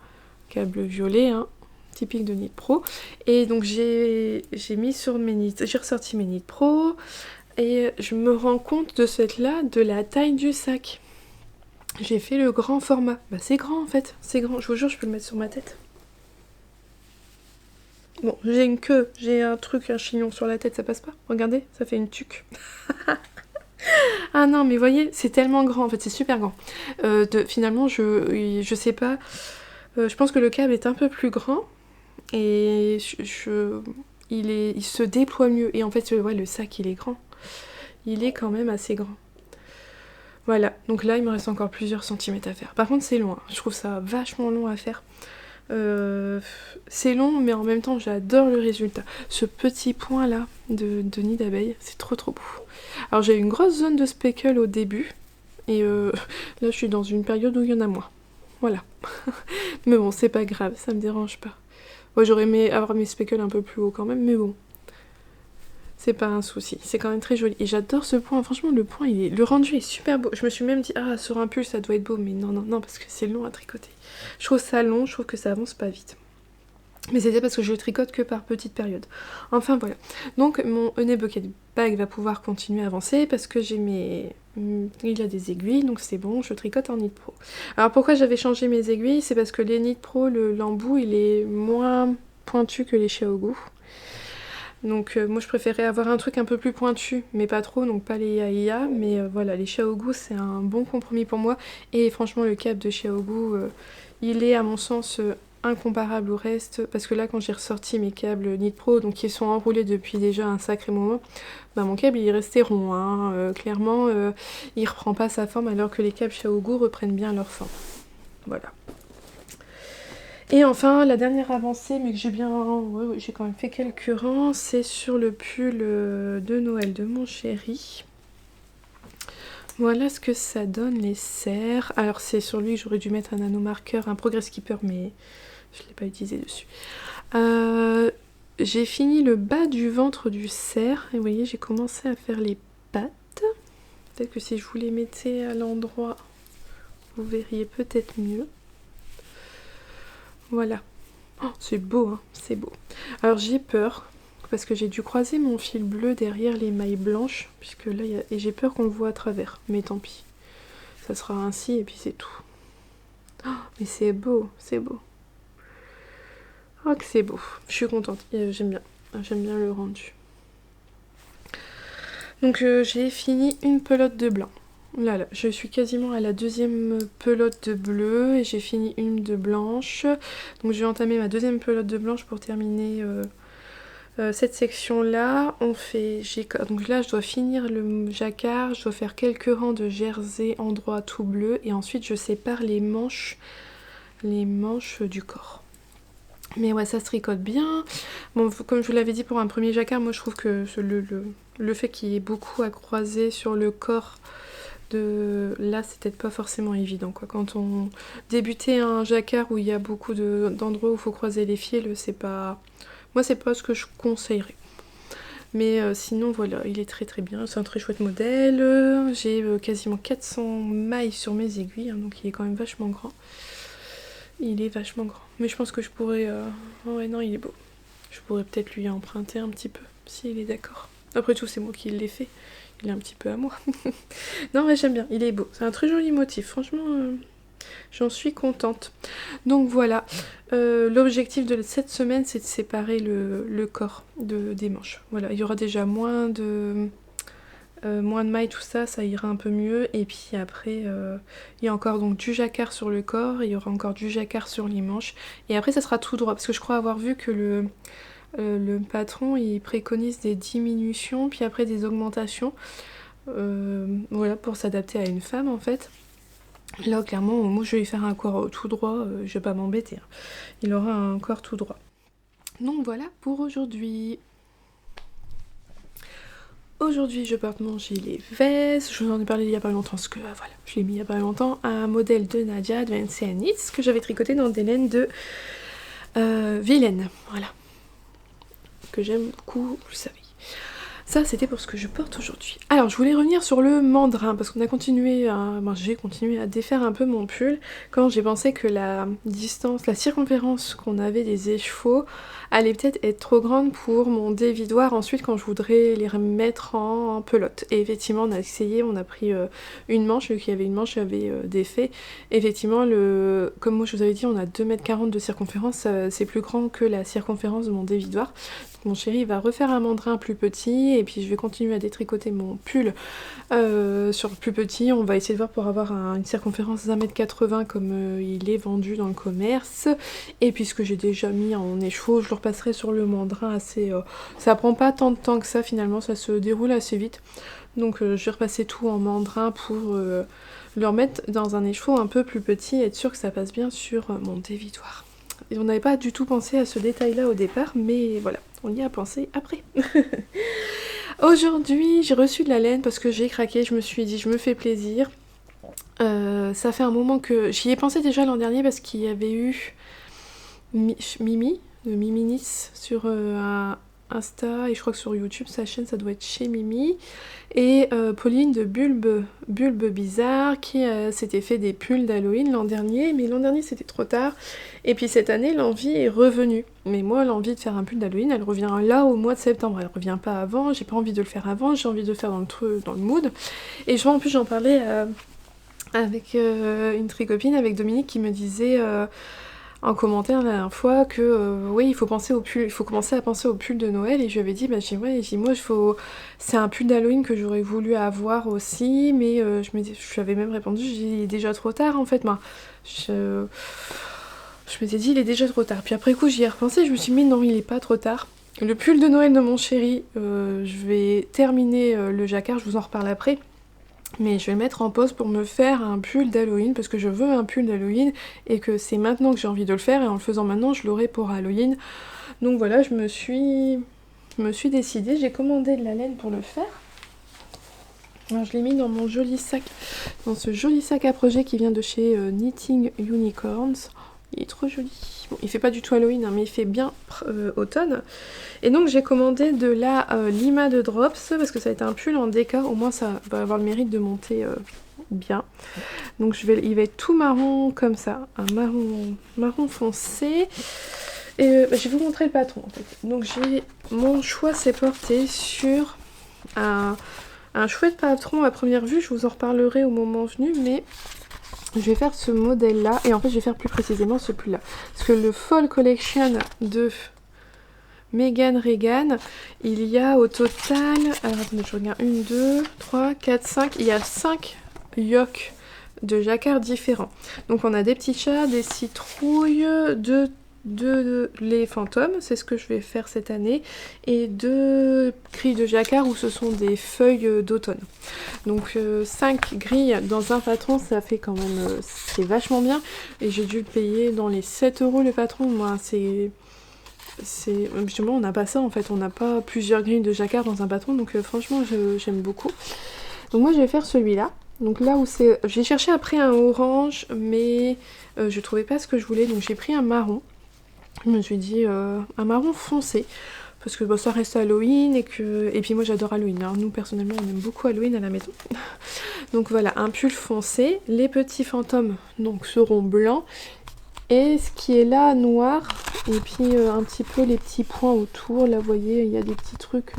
câble violet, hein, typique de Knit Pro. Et donc j'ai mis sur mes Knit, j'ai ressorti mes Knit Pro et je me rends compte de cette là de la taille du sac. J'ai fait le grand format. Bah c'est grand en fait, c'est grand. Je vous jure, je peux le mettre sur ma tête. Bon, j'ai une queue, j'ai un truc, un chignon sur la tête, ça passe pas. Regardez, ça fait une tuque. Ah non, mais voyez, c'est tellement grand, en fait, c'est super grand. Finalement, je sais pas, je pense que le câble est un peu plus grand et il se déploie mieux. Et en fait, ouais, le sac, il est grand. Il est quand même assez grand. Voilà, donc là, il me reste encore plusieurs centimètres à faire. Par contre, c'est long, hein. Je trouve ça vachement long à faire. C'est long, mais en même temps j'adore le résultat. Ce petit point là de nid d'abeille, c'est trop beau. Alors j'ai une grosse zone de speckle au début, et là je suis dans une période où il y en a moins. Voilà. Mais bon, c'est pas grave, ça me dérange pas. Ouais, j'aurais aimé avoir mes speckles un peu plus haut quand même, mais bon. C'est pas un souci, c'est quand même très joli. Et j'adore ce point, franchement le point, le rendu est super beau. Je me suis même dit, ah sur un pull ça doit être beau, mais non, parce que c'est long à tricoter. Je trouve ça long, je trouve que ça avance pas vite. Mais c'était parce que je tricote que par petites périodes. Enfin voilà. Donc mon Honey Bucket Bag va pouvoir continuer à avancer parce que j'ai il y a des aiguilles, donc c'est bon, je tricote en Knit Pro. Alors pourquoi j'avais changé mes aiguilles? C'est parce que les Knit Pro, l'embout, il est moins pointu que les Xiaogu. Donc moi je préférais avoir un truc un peu plus pointu, mais pas trop, donc pas les IA, mais voilà, les Xiaogu c'est un bon compromis pour moi. Et franchement le câble de Xiaogu, il est à mon sens incomparable au reste, parce que là quand j'ai ressorti mes câbles Knit Pro, donc qui sont enroulés depuis déjà un sacré moment, bah mon câble il est resté rond, hein. Clairement il reprend pas sa forme alors que les câbles Xiaogu reprennent bien leur forme. Voilà. Et enfin, la dernière avancée, mais que j'ai bien... Ouais, j'ai quand même fait quelques rangs, c'est sur le pull de Noël de mon chéri. Voilà ce que ça donne, les serres. Alors c'est sur lui que j'aurais dû mettre un nanomarqueur, un Progress Keeper, mais je ne l'ai pas utilisé dessus. J'ai fini le bas du ventre du cerf, et vous voyez, j'ai commencé à faire les pattes. Peut-être que si je vous les mettais à l'endroit, vous verriez peut-être mieux. Voilà. Oh, c'est beau, hein, c'est beau. Alors j'ai peur, parce que j'ai dû croiser mon fil bleu derrière les mailles blanches, puisque là, et j'ai peur qu'on le voit à travers, mais tant pis. Ça sera ainsi, et puis c'est tout. Oh, mais c'est beau, c'est beau. Oh, que c'est beau. Je suis contente, j'aime bien le rendu. Donc j'ai fini une pelote de blanc. Là, je suis quasiment à la deuxième pelote de bleu et j'ai fini une de blanche. Donc je vais entamer ma deuxième pelote de blanche pour terminer cette section-là. Donc là, je dois finir le jacquard, je dois faire quelques rangs de jersey endroit tout bleu et ensuite je sépare les manches du corps. Mais ouais, ça se tricote bien. Bon, comme je vous l'avais dit pour un premier jacquard, moi je trouve que le fait qu'il y ait beaucoup à croiser sur le corps là, c'est peut-être pas forcément évident, quoi. Quand on débutait un jacquard où il y a beaucoup d'endroits où il faut croiser les fils, c'est pas... Moi, c'est pas ce que je conseillerais. Mais sinon, voilà, il est très bien. C'est un très chouette modèle. J'ai quasiment 400 mailles sur mes aiguilles, hein, donc il est quand même vachement grand. Il est vachement grand. Mais je pense que je pourrais... Ouais, non, il est beau. Je pourrais peut-être lui emprunter un petit peu, s'il est d'accord. Après tout, c'est moi qui l'ai fait. Il est un petit peu à moi. Non, mais j'aime bien, il est beau. C'est un très joli motif, franchement, j'en suis contente. Donc voilà, l'objectif de cette semaine, c'est de séparer le corps des manches. Voilà, il y aura déjà moins de moins de mailles, tout ça, ça ira un peu mieux. Et puis après, il y a encore donc du jacquard sur le corps, il y aura encore du jacquard sur les manches. Et après, ça sera tout droit, parce que je crois avoir vu que le patron, il préconise des diminutions, puis après des augmentations. Voilà, pour s'adapter à une femme, en fait. Là, clairement, moi, je vais lui faire un corps tout droit, je vais pas m'embêter. Hein. Il aura un corps tout droit. Donc voilà pour aujourd'hui. Aujourd'hui, je porte mon gilet veste. Je vous en ai parlé il y a pas longtemps, parce que voilà, je l'ai mis il y a pas longtemps. Un modèle de Nadia de Vinci Knits que j'avais tricoté dans des laines de Vilaine. Voilà. Que j'aime beaucoup, vous le savez. Ça, c'était pour ce que je porte aujourd'hui. Alors, je voulais revenir sur le mandrin, parce qu'on a continué à... j'ai continué à défaire un peu mon pull, quand j'ai pensé que la distance, la circonférence qu'on avait des écheveaux allait peut-être être trop grande pour mon dévidoir ensuite quand je voudrais les remettre en pelote. Et effectivement, on a essayé, on a pris une manche, vu qu'il y avait une manche, j'avais défait. Effectivement, comme moi je vous avais dit, on a 2,40 m de circonférence, c'est plus grand que la circonférence de mon dévidoir. Mon chéri va refaire un mandrin plus petit et puis je vais continuer à détricoter mon pull sur plus petit. On va essayer de voir pour avoir une circonférence d'1,80 m comme il est vendu dans le commerce. Et puisque j'ai déjà mis en écheveau, je le repasserai sur le mandrin assez... ça prend pas tant de temps que ça finalement, ça se déroule assez vite. Donc je vais repasser tout en mandrin pour le remettre dans un écheveau un peu plus petit et être sûr que ça passe bien sur mon dévidoir. Et on n'avait pas du tout pensé à ce détail-là au départ, mais voilà, on y a pensé après. Aujourd'hui, j'ai reçu de la laine parce que j'ai craqué, je me suis dit, je me fais plaisir. Ça fait un moment que... J'y ai pensé déjà l'an dernier parce qu'il y avait eu Mimi, de Mimi Nice, sur Insta, et je crois que sur YouTube, sa chaîne, ça doit être chez Mimi. Et Pauline de Bulbe Bizarre, qui s'était fait des pulls d'Halloween l'an dernier, mais l'an dernier c'était trop tard. Et puis cette année, l'envie est revenue. Mais moi, l'envie de faire un pull d'Halloween, elle revient là au mois de septembre. Elle revient pas avant, j'ai pas envie de le faire avant, j'ai envie de le faire dans le mood. Et je vois, en plus, j'en parlais avec une tricopine, avec Dominique, qui me disait... en commentaire la dernière fois que oui, il faut penser au pull, il faut commencer à penser au pull de Noël, et je lui avais dit moi c'est un pull d'Halloween que j'aurais voulu avoir aussi, mais je lui avais même répondu, il est déjà trop tard en fait, je m'étais dit il est déjà trop tard, puis après coup j'y ai repensé, je me suis dit mais non, il est pas trop tard. Le pull de Noël de mon chéri, je vais terminer le jacquard, je vous en reparle après. Mais je vais le mettre en pause pour me faire un pull d'Halloween, parce que je veux un pull d'Halloween et que c'est maintenant que j'ai envie de le faire, et en le faisant maintenant je l'aurai pour Halloween. Donc voilà, je me suis décidée, j'ai commandé de la laine pour le faire. Alors je l'ai mis dans mon joli sac, dans ce joli sac à projet qui vient de chez Knitting Unicorns. Il est trop joli. Bon, il fait pas du tout Halloween, hein, mais il fait bien automne. Et donc j'ai commandé de la Lima de Drops, parce que ça a été un pull en déca, au moins ça va avoir le mérite de monter bien. Donc il va être tout marron comme ça, un marron foncé. Et je vais vous montrer le patron en fait. Donc mon choix s'est porté sur un chouette patron à première vue, je vous en reparlerai au moment venu, mais... je vais faire ce modèle là, et en fait je vais faire plus précisément ce pull là. Parce que le Fall Collection de Megan Regan, il y a au total, alors attendez je regarde, 1, 2, 3, 4, 5, il y a 5 yokes de jacquard différents. Donc on a des petits chats, des citrouilles, deux les fantômes, c'est ce que je vais faire cette année, et 2 grilles de jacquard où ce sont des feuilles d'automne. Donc 5 grilles dans un patron, ça fait quand même, c'est vachement bien, et j'ai dû le payer dans les 7 € le patron. Moi c'est justement on n'a pas ça en fait, on n'a pas plusieurs grilles de jacquard dans un patron, donc franchement j'aime beaucoup. Donc moi je vais faire celui-là. Donc là où c'est, j'ai cherché après un orange, mais je trouvais pas ce que je voulais, donc j'ai pris un marron. Je me suis dit un marron foncé, parce que ça reste Halloween, et puis moi j'adore Halloween, hein. Nous personnellement on aime beaucoup Halloween à la maison. Donc voilà, un pull foncé, les petits fantômes donc seront blancs, et ce qui est là noir, et puis un petit peu les petits points autour, là vous voyez il y a des petits trucs,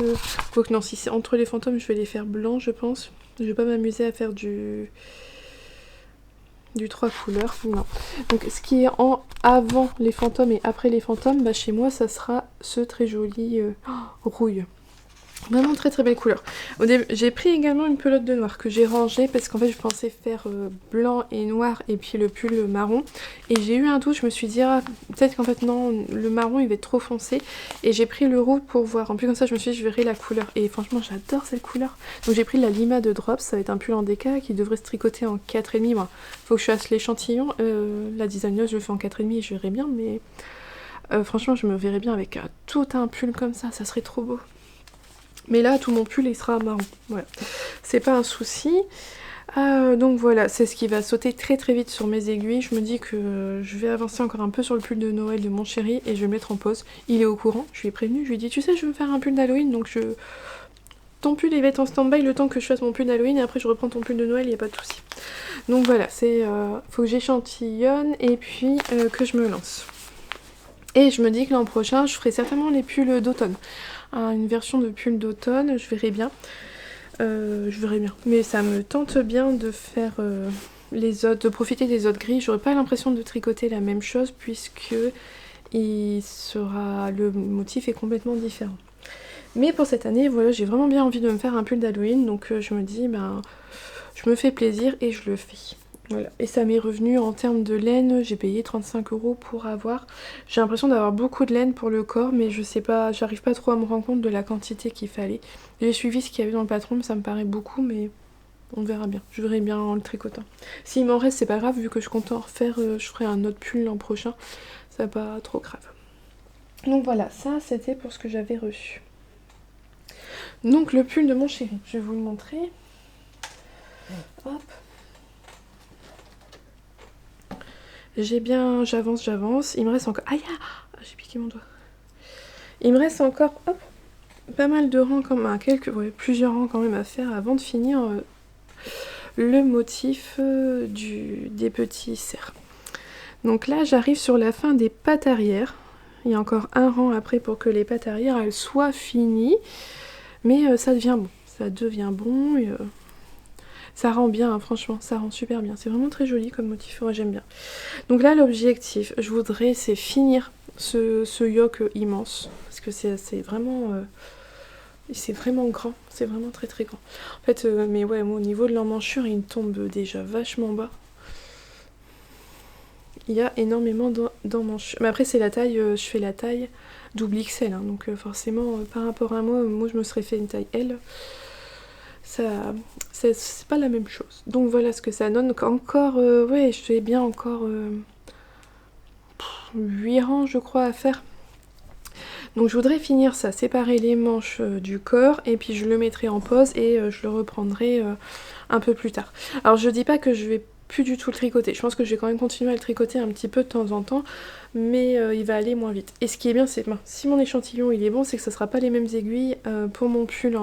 quoique non, si c'est entre les fantômes je vais les faire blancs je pense, je vais pas m'amuser à faire du 3 couleurs, non. Donc ce qui est avant les fantômes et après les fantômes, chez moi ça sera ce très joli rouille. Vraiment très très belle couleur. J'ai pris également une pelote de noir que j'ai rangée parce qu'en fait je pensais faire blanc et noir et puis le pull marron. Et j'ai eu un doute, je me suis dit ah, peut-être qu'en fait non, le marron il va être trop foncé. Et j'ai pris le rouge pour voir. En plus comme ça je me suis dit je verrai la couleur. Et franchement j'adore cette couleur. Donc j'ai pris la Lima de Drops, ça va être un pull en DK qui devrait se tricoter en 4,5. Bon, faut que je fasse l'échantillon. La designeuse je le fais en 4,5 et je verrai bien. Mais franchement je me verrais bien avec tout un pull comme ça serait trop beau. Mais là, tout mon pull, il sera marron. Voilà. C'est pas un souci. Donc voilà, c'est ce qui va sauter très très vite sur mes aiguilles. Je me dis que je vais avancer encore un peu sur le pull de Noël de mon chéri et je vais le mettre en pause. Il est au courant, je lui ai prévenu. Je lui ai dit, tu sais, je veux me faire un pull d'Halloween, donc ton pull, il va être en stand-by le temps que je fasse mon pull d'Halloween et après je reprends ton pull de Noël, il n'y a pas de souci. Donc voilà, faut que j'échantillonne et puis que je me lance. Et je me dis que l'an prochain, je ferai certainement les pulls d'automne. Une version de pull d'automne, je verrai bien. Mais ça me tente bien de faire de profiter des autres grilles. J'aurais pas l'impression de tricoter la même chose puisque le motif est complètement différent. Mais pour cette année, voilà, j'ai vraiment bien envie de me faire un pull d'Halloween, donc je me dis, je me fais plaisir et je le fais. Voilà. Et ça m'est revenu en termes de laine, j'ai payé 35 € pour avoir. J'ai l'impression d'avoir beaucoup de laine pour le corps, mais je sais pas, j'arrive pas trop à me rendre compte de la quantité qu'il fallait. J'ai suivi ce qu'il y avait dans le patron, ça me paraît beaucoup, mais on verra bien. Je verrai bien en le tricotant. S'il m'en reste, c'est pas grave, vu que je compte en refaire, je ferai un autre pull l'an prochain. C'est pas trop grave. Donc voilà, ça c'était pour ce que j'avais reçu. Donc le pull de mon chéri, je vais vous le montrer. Hop. J'avance. Il me reste encore... Aïe, j'ai piqué mon doigt. Il me reste encore, pas mal de rangs quand même, plusieurs rangs quand même à faire avant de finir le motif des petits cerfs. Donc là, j'arrive sur la fin des pattes arrière. Il y a encore un rang après pour que les pattes arrière elles soient finies. Mais ça devient bon. Ça devient bon et... ça rend bien, hein, franchement, ça rend super bien. C'est vraiment très joli comme motif, moi j'aime bien. Donc là, l'objectif, c'est finir ce yoke immense. Parce que c'est vraiment grand, c'est vraiment très très grand. En fait, mais ouais, moi, au niveau de l'emmanchure, il tombe déjà vachement bas. Il y a énormément d'emmanchure. Mais après, c'est la taille, je fais la taille double XL, hein, donc forcément, par rapport à moi, je me serais fait une taille L. C'est pas la même chose. Donc voilà ce que ça donne. Donc encore, ouais, je fais bien encore 8 rangs je crois à faire. Donc je voudrais finir ça, séparer les manches du corps et puis je le mettrai en pause et je le reprendrai un peu plus tard. Alors je dis pas que je vais plus du tout le tricoter, je pense que je vais quand même continuer à le tricoter un petit peu de temps en temps, mais il va aller moins vite. Et ce qui est bien, c'est que si mon échantillon il est bon, c'est que ça sera pas les mêmes aiguilles pour mon pull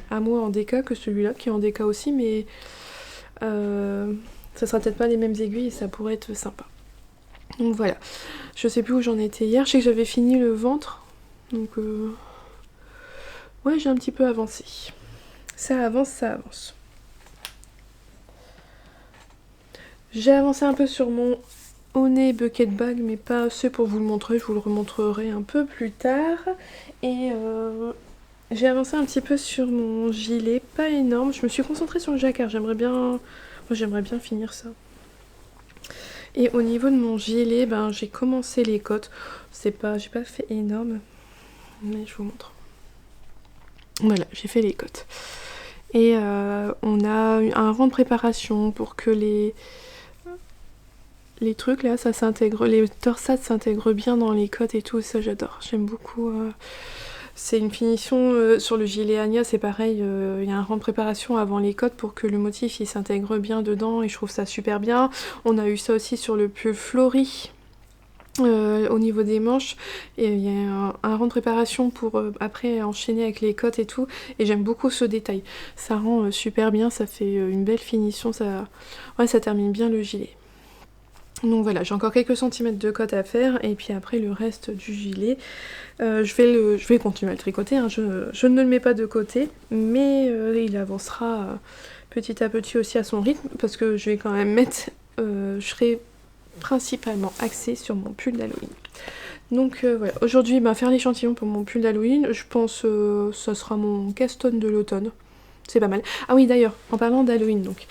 à moi en DK que celui-là qui est en DK aussi, mais ça sera peut-être pas les mêmes aiguilles et ça pourrait être sympa. Donc voilà, je sais plus où j'en étais hier, je sais que j'avais fini le ventre, donc ouais, j'ai un petit peu avancé. Ça avance. J'ai avancé un peu sur mon Honey Bucket Bag, mais pas assez pour vous le montrer, je vous le remontrerai un peu plus tard. Et j'ai avancé un petit peu sur mon gilet, pas énorme, je me suis concentrée sur le jacquard, j'aimerais bien finir ça. Et au niveau de mon gilet, j'ai commencé les côtes, j'ai pas fait énorme, mais je vous montre. Voilà, j'ai fait les côtes. Et on a un rang de préparation pour que les trucs là, ça s'intègre, les torsades s'intègrent bien dans les côtes et tout, ça j'adore, j'aime beaucoup. C'est une finition sur le gilet Anya, c'est pareil, il y a un rang de préparation avant les côtes pour que le motif il s'intègre bien dedans et je trouve ça super bien. On a eu ça aussi sur le pull Flory. Au niveau des manches, et il y a un rang de préparation pour après enchaîner avec les côtes et tout, et j'aime beaucoup ce détail, ça rend super bien, ça fait une belle finition, ça termine bien le gilet. Donc voilà, j'ai encore quelques centimètres de côte à faire et puis après le reste du gilet, je vais continuer à le tricoter, hein. Je ne le mets pas de côté, mais il avancera petit à petit aussi à son rythme parce que je vais quand même mettre, je serai principalement axée sur mon pull d'Halloween. Donc voilà, aujourd'hui faire l'échantillon pour mon pull d'Halloween, je pense ça sera mon casse-tonne de l'automne. C'est pas mal. Ah oui d'ailleurs, en parlant d'Halloween donc,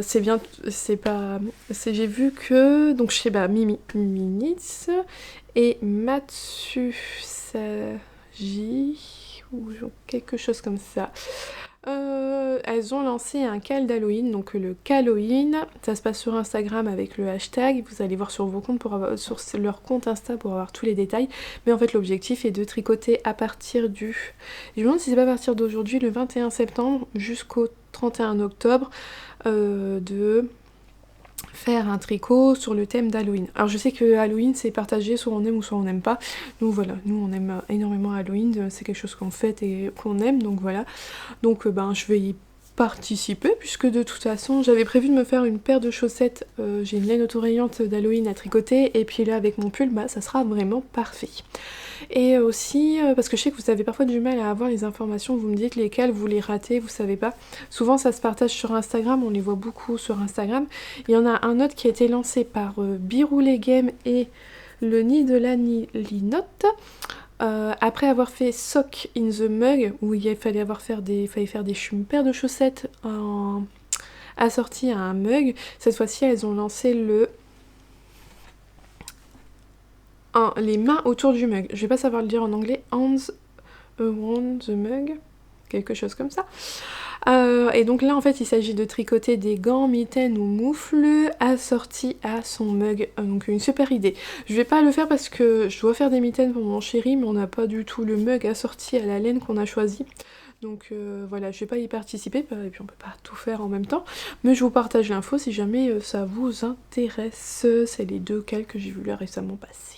c'est bien, c'est pas... J'ai vu que, donc chez Mimi Minitz et Matsusaji, ou quelque chose comme ça, elles ont lancé un cal d'Halloween, donc le Calloween. Ça se passe sur Instagram avec le hashtag. Vous allez voir sur vos comptes sur leur compte Insta pour avoir tous les détails. Mais en fait, l'objectif est de tricoter à partir du... Je me demande si c'est pas à partir d'aujourd'hui, le 21 septembre, jusqu'au 31 octobre, de faire un tricot sur le thème d'Halloween. Alors je sais que Halloween c'est partagé, soit on aime ou soit on n'aime pas. Donc voilà, nous on aime énormément Halloween, c'est quelque chose qu'on fait et qu'on aime, donc voilà. Donc je vais y participer puisque de toute façon j'avais prévu de me faire une paire de chaussettes, j'ai une laine autorayante d'Halloween à tricoter et puis là avec mon pull ça sera vraiment parfait. Et aussi parce que je sais que vous avez parfois du mal à avoir les informations, vous me dites lesquelles vous les ratez, vous savez pas. Souvent ça se partage sur Instagram, on les voit beaucoup sur Instagram. Il y en a un autre qui a été lancé par Biroulé Game et le Nid de la Linotte. Après avoir fait Sock in the Mug, où il fallait faire des une paire de chaussettes assorties à un mug, cette fois-ci elles ont lancé les mains autour du mug. Je vais pas savoir le dire en anglais, hands around the mug, quelque chose comme ça. Et donc là en fait il s'agit de tricoter des gants, mitaines ou moufles assortis à son mug, donc une super idée. Je vais pas le faire parce que je dois faire des mitaines pour mon chéri, mais on n'a pas du tout le mug assorti à la laine qu'on a choisi. Donc voilà, je vais pas y participer, et puis on peut pas tout faire en même temps, mais je vous partage l'info si jamais ça vous intéresse. C'est les deux cales que j'ai vu là récemment passer.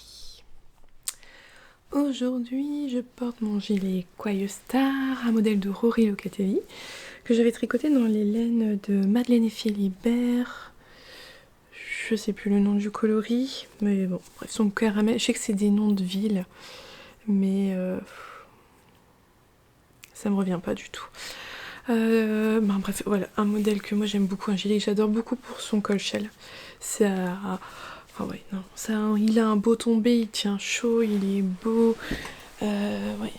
Aujourd'hui, je porte mon gilet Quiet Star, un modèle de Rory Locatelli, que j'avais tricoté dans les laines de Madeleine et Philibert. Je sais plus le nom du coloris, mais bon, bref, son caramel. Je sais que c'est des noms de villes, mais ça me revient pas du tout. Bref, voilà, un modèle que moi j'aime beaucoup, un gilet que j'adore beaucoup pour son col shell. Ça... Ah ouais, non, ça, il a un beau tombé, il tient chaud, il est beau. Ouais.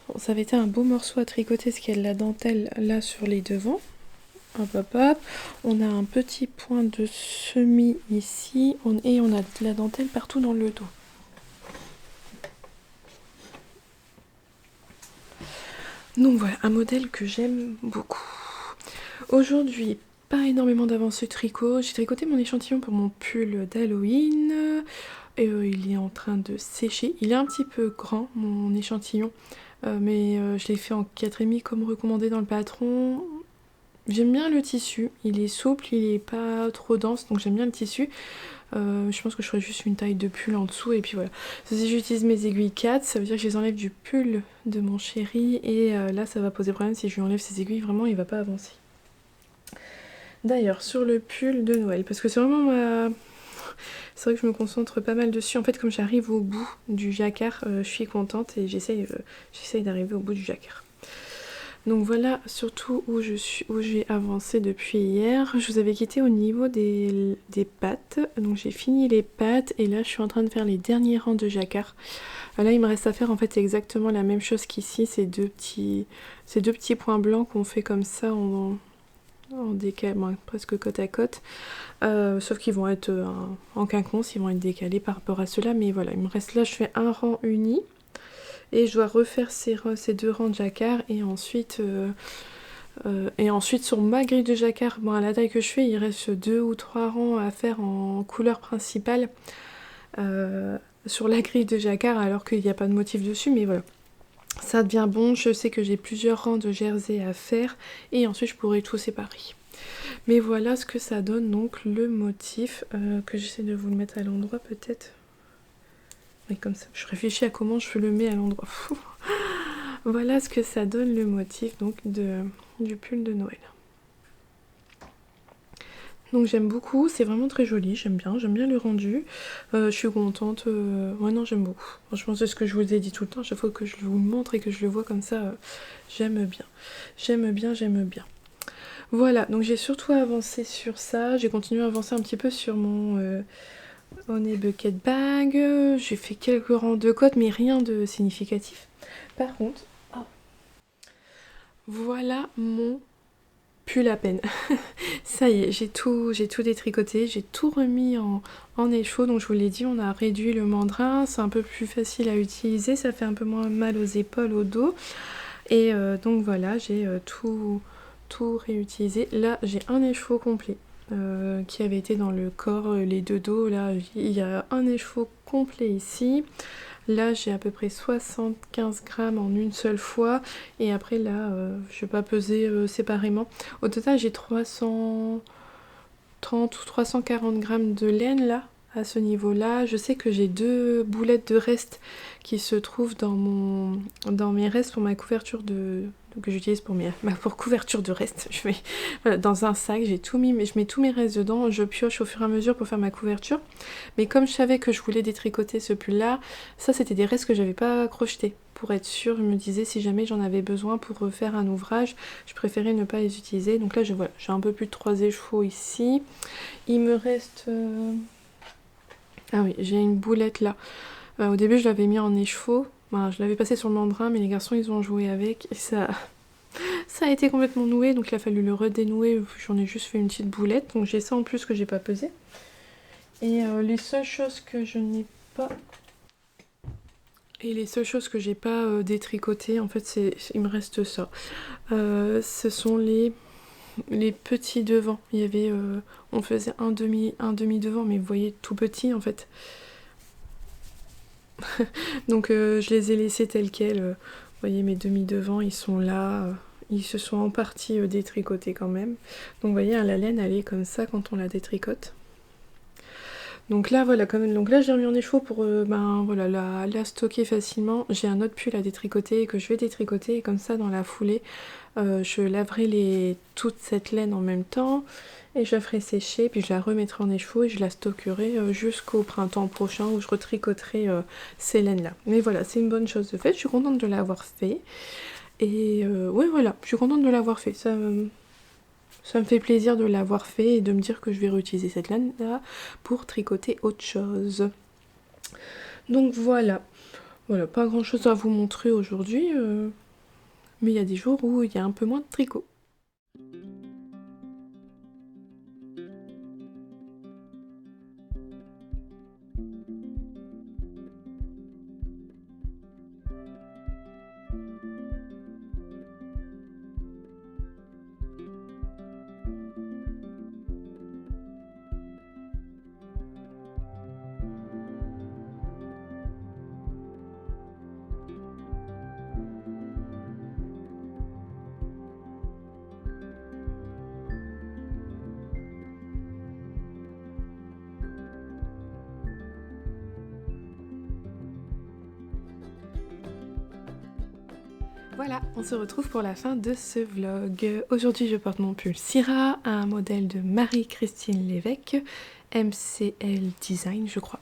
Bon, ça avait été un beau morceau à tricoter, parce qu'il y a de la dentelle là sur les devants. Hop hop hop. On a un petit point de semis ici, et on a de la dentelle partout dans le dos. Donc voilà, un modèle que j'aime beaucoup. Aujourd'hui, pas énormément d'avancées tricot. J'ai tricoté mon échantillon pour mon pull d'Halloween. Et il est en train de sécher. Il est un petit peu grand, mon échantillon. Mais je l'ai fait en 4,5 comme recommandé dans le patron. J'aime bien le tissu. Il est souple, il est pas trop dense, donc j'aime bien le tissu. Je pense que je ferai juste une taille de pull en dessous et puis voilà. Si j'utilise mes aiguilles 4, ça veut dire que je les enlève du pull de mon chéri et là ça va poser problème si je lui enlève ses aiguilles, vraiment il va pas avancer. D'ailleurs sur le pull de Noël, parce que c'est vraiment c'est vrai que je me concentre pas mal dessus. En fait comme j'arrive au bout du jacquard, je suis contente et j'essaye d'arriver au bout du jacquard. Donc voilà surtout où j'ai avancé depuis hier. Je vous avais quitté au niveau des pattes. Donc j'ai fini les pattes et là je suis en train de faire les derniers rangs de jacquard. Là il me reste à faire en fait exactement la même chose qu'ici. Ces deux petits points blancs qu'on fait comme ça en décalé, presque côte à côte. Sauf qu'ils vont être en quinconce, ils vont être décalés par rapport à ceux-là. Mais voilà, il me reste là, je fais un rang uni. Et je dois refaire ces deux rangs de jacquard et ensuite sur ma grille de jacquard, à la taille que je fais, il reste 2 ou 3 rangs à faire en couleur principale sur la grille de jacquard alors qu'il n'y a pas de motif dessus, mais voilà. Ça devient bon, je sais que j'ai plusieurs rangs de jersey à faire et ensuite je pourrai tout séparer. Mais voilà ce que ça donne donc le motif, que j'essaie de vous le mettre à l'endroit peut-être. Et comme ça, je réfléchis à comment je le mets à l'endroit. Voilà ce que ça donne le motif donc du pull de Noël. Donc j'aime beaucoup, c'est vraiment très joli, j'aime bien le rendu. Je suis contente, ouais non j'aime beaucoup. Franchement c'est ce que je vous ai dit tout le temps, chaque fois que je vous le montre et que je le vois comme ça, j'aime bien. J'aime bien. Voilà, donc j'ai surtout avancé sur ça, j'ai continué à avancer un petit peu sur mon Honey Bucket Bag. J'ai fait quelques rangs de côtes, mais rien de significatif. Par contre, voilà mon pull à peine. Ça y est, j'ai tout détricoté, j'ai tout remis en échaud. Donc je vous l'ai dit, on a réduit le mandrin, c'est un peu plus facile à utiliser, ça fait un peu moins mal aux épaules, au dos. Et donc voilà, j'ai tout réutilisé. Là, j'ai un écheveau complet qui avait été dans le corps, les deux dos. Là, il y a un écheveau complet ici. Là, j'ai à peu près 75 grammes en une seule fois. Et après, là, je vais pas peser séparément. Au total, j'ai 330 ou 340 grammes de laine, là, à ce niveau-là. Je sais que j'ai 2 boulettes de reste qui se trouvent dans mes restes pour ma couverture que j'utilise pour pour couverture de reste. Voilà, dans un sac, j'ai tout mis, mais je mets tous mes restes dedans, je pioche au fur et à mesure pour faire ma couverture. Mais comme je savais que je voulais détricoter ce pull-là, ça c'était des restes que j'avais pas crochetés. Pour être sûre, je me disais si jamais j'en avais besoin pour refaire un ouvrage, je préférais ne pas les utiliser. Donc là, voilà, j'ai un peu plus de 3 échevaux ici. Il me reste... Ah oui, j'ai une boulette là. Au début, je l'avais mis en écheveau. Enfin, je l'avais passé sur le mandrin, mais les garçons, ils ont joué avec. Et ça a été complètement noué, donc il a fallu le redénouer. J'en ai juste fait une petite boulette. Donc j'ai ça en plus que j'ai pas pesé. Et les seules choses que je n'ai pas... Et les seules choses que j'ai pas détricotées, en fait, il me reste ça. Ce sont les petits devants. Il y avait... on faisait un demi devant, mais vous voyez, tout petit, en fait. Donc je les ai laissés tels quels. Vous voyez, mes demi-devants, ils sont là. Ils se sont en partie détricotés quand même. Donc vous voyez, hein, la laine, elle est comme ça quand on la détricote. Donc là, voilà, donc là j'ai remis en écheveau pour voilà, la stocker facilement. J'ai un autre pull à détricoter que je vais détricoter. Et comme ça, dans la foulée, je laverai toute cette laine en même temps. Et je la ferai sécher, puis je la remettrai en écheveau et je la stockerai jusqu'au printemps prochain où je retricoterai ces laines-là. Mais voilà, c'est une bonne chose de fait, je suis contente de l'avoir fait. Et ouais, voilà, je suis contente de l'avoir fait. Ça me fait plaisir de l'avoir fait et de me dire que je vais réutiliser cette laine-là pour tricoter autre chose. Donc voilà, pas grand-chose à vous montrer aujourd'hui, mais il y a des jours où il y a un peu moins de tricot. Voilà, on se retrouve pour la fin de ce vlog. Aujourd'hui, je porte mon pull Syrah, un modèle de Marie-Christine Lévesque, MCL Design, je crois.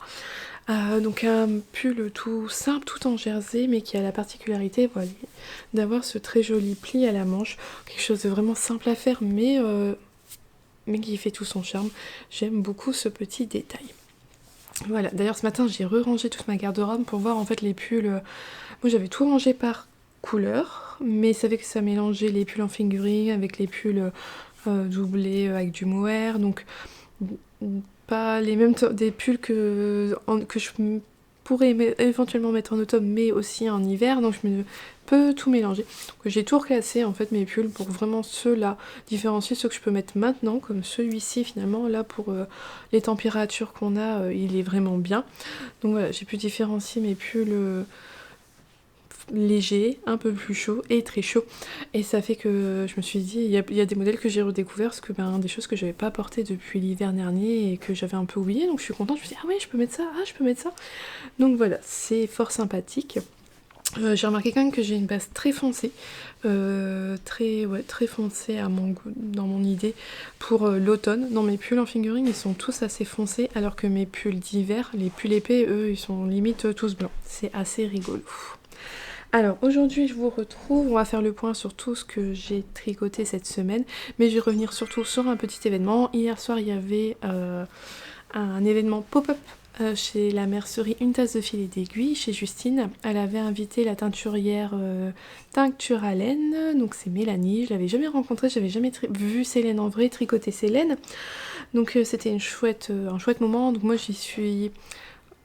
Donc un pull tout simple, tout en jersey, mais qui a la particularité, voilà, d'avoir ce très joli pli à la manche. Quelque chose de vraiment simple à faire, mais qui fait tout son charme. J'aime beaucoup ce petit détail. Voilà, d'ailleurs ce matin, j'ai re-rangé toute ma garde-robe pour voir en fait les pulls. Moi, j'avais tout rangé par couleur, mais ça fait que ça mélangeait les pulls en fingering avec les pulls doublés avec du mohair, donc pas les mêmes des pulls que je pourrais éventuellement mettre en automne mais aussi en hiver, donc je me peux tout mélanger. J'ai tout reclassé en fait mes pulls pour vraiment ceux-là différencier ceux que je peux mettre maintenant, comme celui-ci finalement là pour les températures qu'on a, il est vraiment bien. Donc voilà, j'ai pu différencier mes pulls léger, un peu plus chaud et très chaud, et ça fait que je me suis dit il y a des modèles que j'ai redécouvert parce que des choses que j'avais pas portées depuis l'hiver dernier et que j'avais un peu oublié, donc je suis contente, je me suis dit ah ouais je peux mettre ça, je peux mettre ça, donc voilà, c'est fort sympathique. J'ai remarqué quand même que j'ai une base très foncée, très foncée dans mon idée pour l'automne. Dans mes pulls en fingering, ils sont tous assez foncés, alors que mes pulls d'hiver, les pulls épais, eux, ils sont limite tous blancs. C'est assez rigolo. Alors aujourd'hui je vous retrouve, on va faire le point sur tout ce que j'ai tricoté cette semaine, mais je vais revenir surtout sur un petit événement. Hier soir il y avait un événement pop-up chez la mercerie Une tasse de filet d'aiguille, chez Justine. Elle avait invité la teinturière Teinture à laine, donc c'est Mélanie. Je l'avais jamais rencontrée, j'avais jamais vu Célène en vrai, tricoter Célène. Donc c'était un chouette moment. Donc moi j'y suis...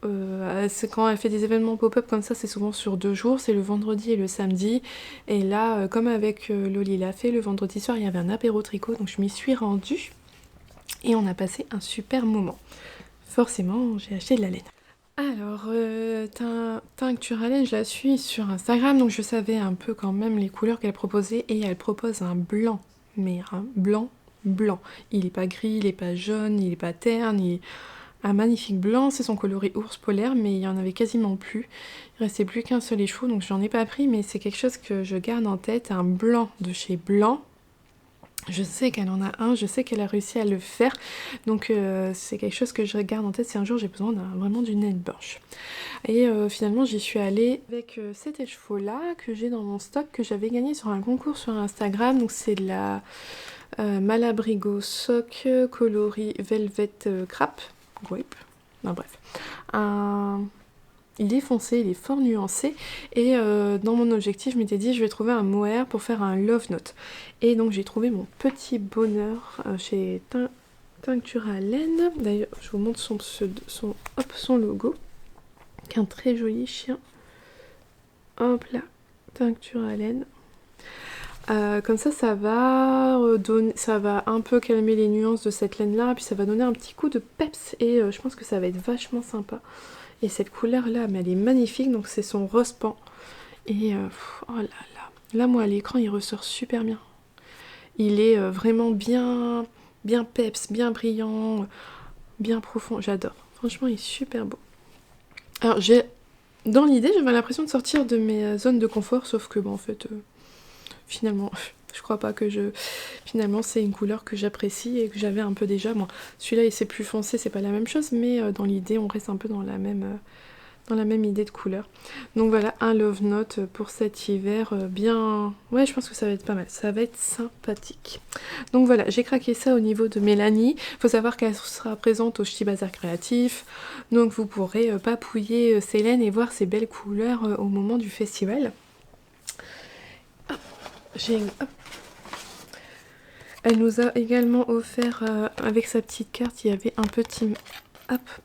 c'est quand elle fait des événements pop-up comme ça, c'est souvent sur 2 jours, c'est le vendredi et le samedi. Et là, comme avec Loli l'a fait, le vendredi soir, il y avait un apéro tricot, donc je m'y suis rendue. Et on a passé un super moment. Forcément, j'ai acheté de la laine. Alors, Teinture à laine, je la suis sur Instagram, donc je savais un peu quand même les couleurs qu'elle proposait. Et elle propose un blanc, mais un blanc blanc. Il est pas gris, il est pas jaune, il est pas terne, il est un magnifique blanc. C'est son coloris ours polaire, mais il y en avait quasiment plus. Il restait plus qu'un seul échou, donc j'en ai pas pris, mais c'est quelque chose que je garde en tête. Un blanc de chez Blanc. Je sais qu'elle en a un, je sais qu'elle a réussi à le faire, donc c'est quelque chose que je garde en tête si un jour j'ai besoin vraiment d'une laine blanche. Et finalement j'y suis allée avec cet écheveau là que j'ai dans mon stock, que j'avais gagné sur un concours sur Instagram, donc c'est de la Malabrigo Sock coloris Velvet Crap, grape, non bref, il est foncé, il est fort nuancé, et dans mon objectif je m'étais dit je vais trouver un mohair pour faire un love note, et donc j'ai trouvé mon petit bonheur chez Teinture à laine. D'ailleurs je vous montre son logo, qui est un très joli chien, hop là, Teinture à laine. Comme ça va ça va un peu calmer les nuances de cette laine là, puis ça va donner un petit coup de peps, et je pense que ça va être vachement sympa. Et cette couleur là, mais elle est magnifique, donc c'est son rose pan. Et oh là là, là moi à l'écran il ressort super bien. Il est vraiment bien peps, bien brillant, bien profond, j'adore. Franchement il est super beau. Alors dans l'idée j'avais l'impression de sortir de mes zones de confort, sauf que bon en fait finalement je crois pas que finalement c'est une couleur que j'apprécie et que j'avais un peu déjà. Bon, celui-là c'est plus foncé, c'est pas la même chose, mais dans l'idée on reste un peu dans la même idée de couleur. Donc voilà, un love note pour cet hiver bien... Ouais, je pense que ça va être pas mal, ça va être sympathique. Donc voilà, j'ai craqué ça au niveau de Mélanie. Faut savoir qu'elle sera présente au Ch'ti Bazar créatif, donc vous pourrez papouiller Célène et voir ses belles couleurs au moment du festival. Elle nous a également offert, avec sa petite carte, il y avait un petit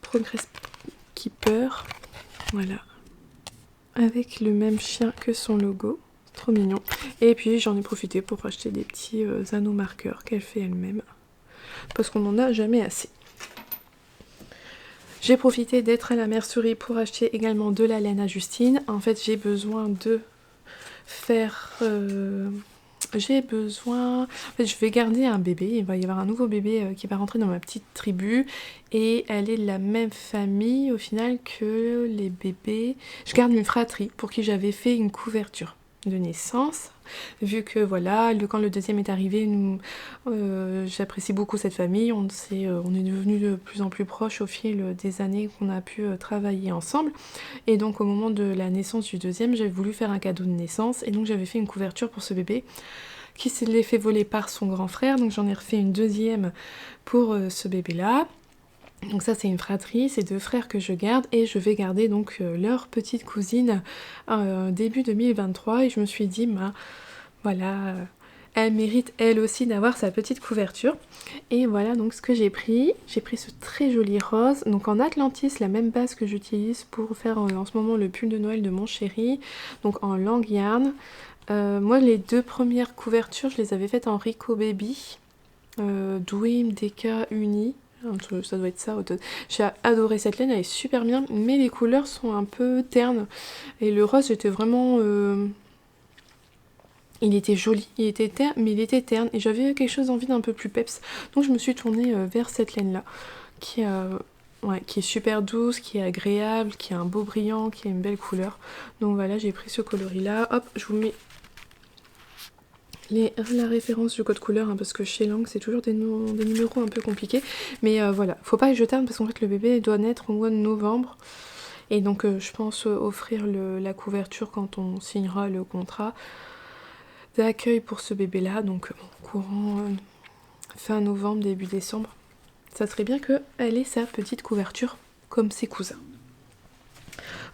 Progress Keeper. Voilà. Avec le même chien que son logo. Trop mignon. Et puis j'en ai profité pour acheter des petits anneaux marqueurs qu'elle fait elle-même. Parce qu'on n'en a jamais assez. J'ai profité d'être à la mercerie pour acheter également de la laine à Justine. En fait, j'ai besoin de faire... je vais garder un bébé, il va y avoir un nouveau bébé qui va rentrer dans ma petite tribu, et elle est de la même famille au final que les bébés. Je garde une fratrie pour qui j'avais fait une couverture de naissance, vu que voilà, quand le deuxième est arrivé, j'apprécie beaucoup cette famille, on est devenus de plus en plus proches au fil des années qu'on a pu travailler ensemble, et donc au moment de la naissance du deuxième, j'avais voulu faire un cadeau de naissance, et donc j'avais fait une couverture pour ce bébé, qui se l'est fait voler par son grand frère, donc j'en ai refait une deuxième pour ce bébé là. Donc ça c'est une fratrie, c'est 2 frères que je garde, et je vais garder donc leur petite cousine début 2023, et je me suis dit bah voilà, elle mérite elle aussi d'avoir sa petite couverture. Et voilà donc ce que j'ai pris ce très joli rose, donc en Atlantis, la même base que j'utilise pour faire en ce moment le pull de Noël de mon chéri, donc en Lang Yarn. Moi les 2 premières couvertures je les avais faites en Rico Baby, Dream Deka Uni, ça doit être ça. J'ai adoré cette laine, elle est super bien, mais les couleurs sont un peu ternes, et le rose j'étais vraiment... il était joli, il était terne, mais il était terne, et j'avais quelque chose d'envie d'un peu plus peps, donc je me suis tournée vers cette laine là, qui est super douce, qui est agréable, qui a un beau brillant, qui a une belle couleur. Donc voilà, j'ai pris ce coloris là. Hop, je vous mets la référence du code couleur, hein, parce que chez Lang c'est toujours des numéros un peu compliqués, mais voilà, faut pas que je tarde parce qu'en fait le bébé doit naître au mois de novembre, et donc je pense offrir la couverture quand on signera le contrat d'accueil pour ce bébé là, donc courant fin novembre, début décembre, ça serait bien qu'elle ait sa petite couverture comme ses cousins.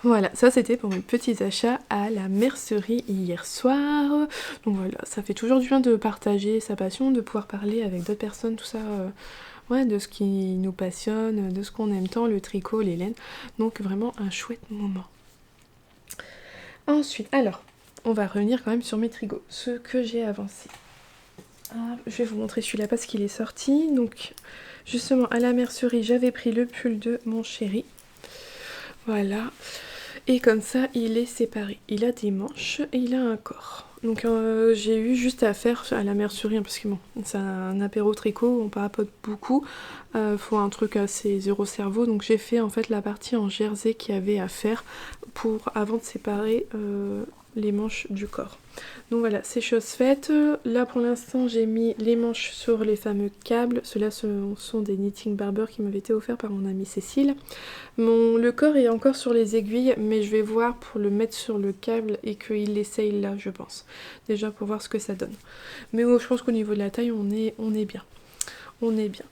Voilà, ça c'était pour mes petits achats à la mercerie hier soir. Donc voilà, ça fait toujours du bien de partager sa passion, de pouvoir parler avec d'autres personnes, tout ça, ouais, de ce qui nous passionne, de ce qu'on aime tant, le tricot, les laines. Donc vraiment un chouette moment. Ensuite, alors, on va revenir quand même sur mes tricots, ce que j'ai avancé. Je vais vous montrer celui-là parce qu'il est sorti. Donc, justement, à la mercerie, j'avais pris le pull de mon chéri. Voilà. Et comme ça, il est séparé. Il a des manches et il a un corps. Donc, j'ai eu juste à faire à la mercerie, hein, parce que bon, c'est un apéro tricot, on papote beaucoup. Faut un truc assez zéro cerveau. Donc, j'ai fait en fait la partie en jersey qu'il y avait à faire avant de séparer les manches du corps. Donc voilà, c'est chose faite. Là pour l'instant j'ai mis les manches sur les fameux câbles. Ceux-là sont des Knitting Barber qui m'avaient été offerts par mon amie Cécile. Le corps est encore sur les aiguilles, mais je vais voir pour le mettre sur le câble et qu'il l'essaye là, je pense. Déjà pour voir ce que ça donne. Mais je pense qu'au niveau de la taille, on est bien. On est bien.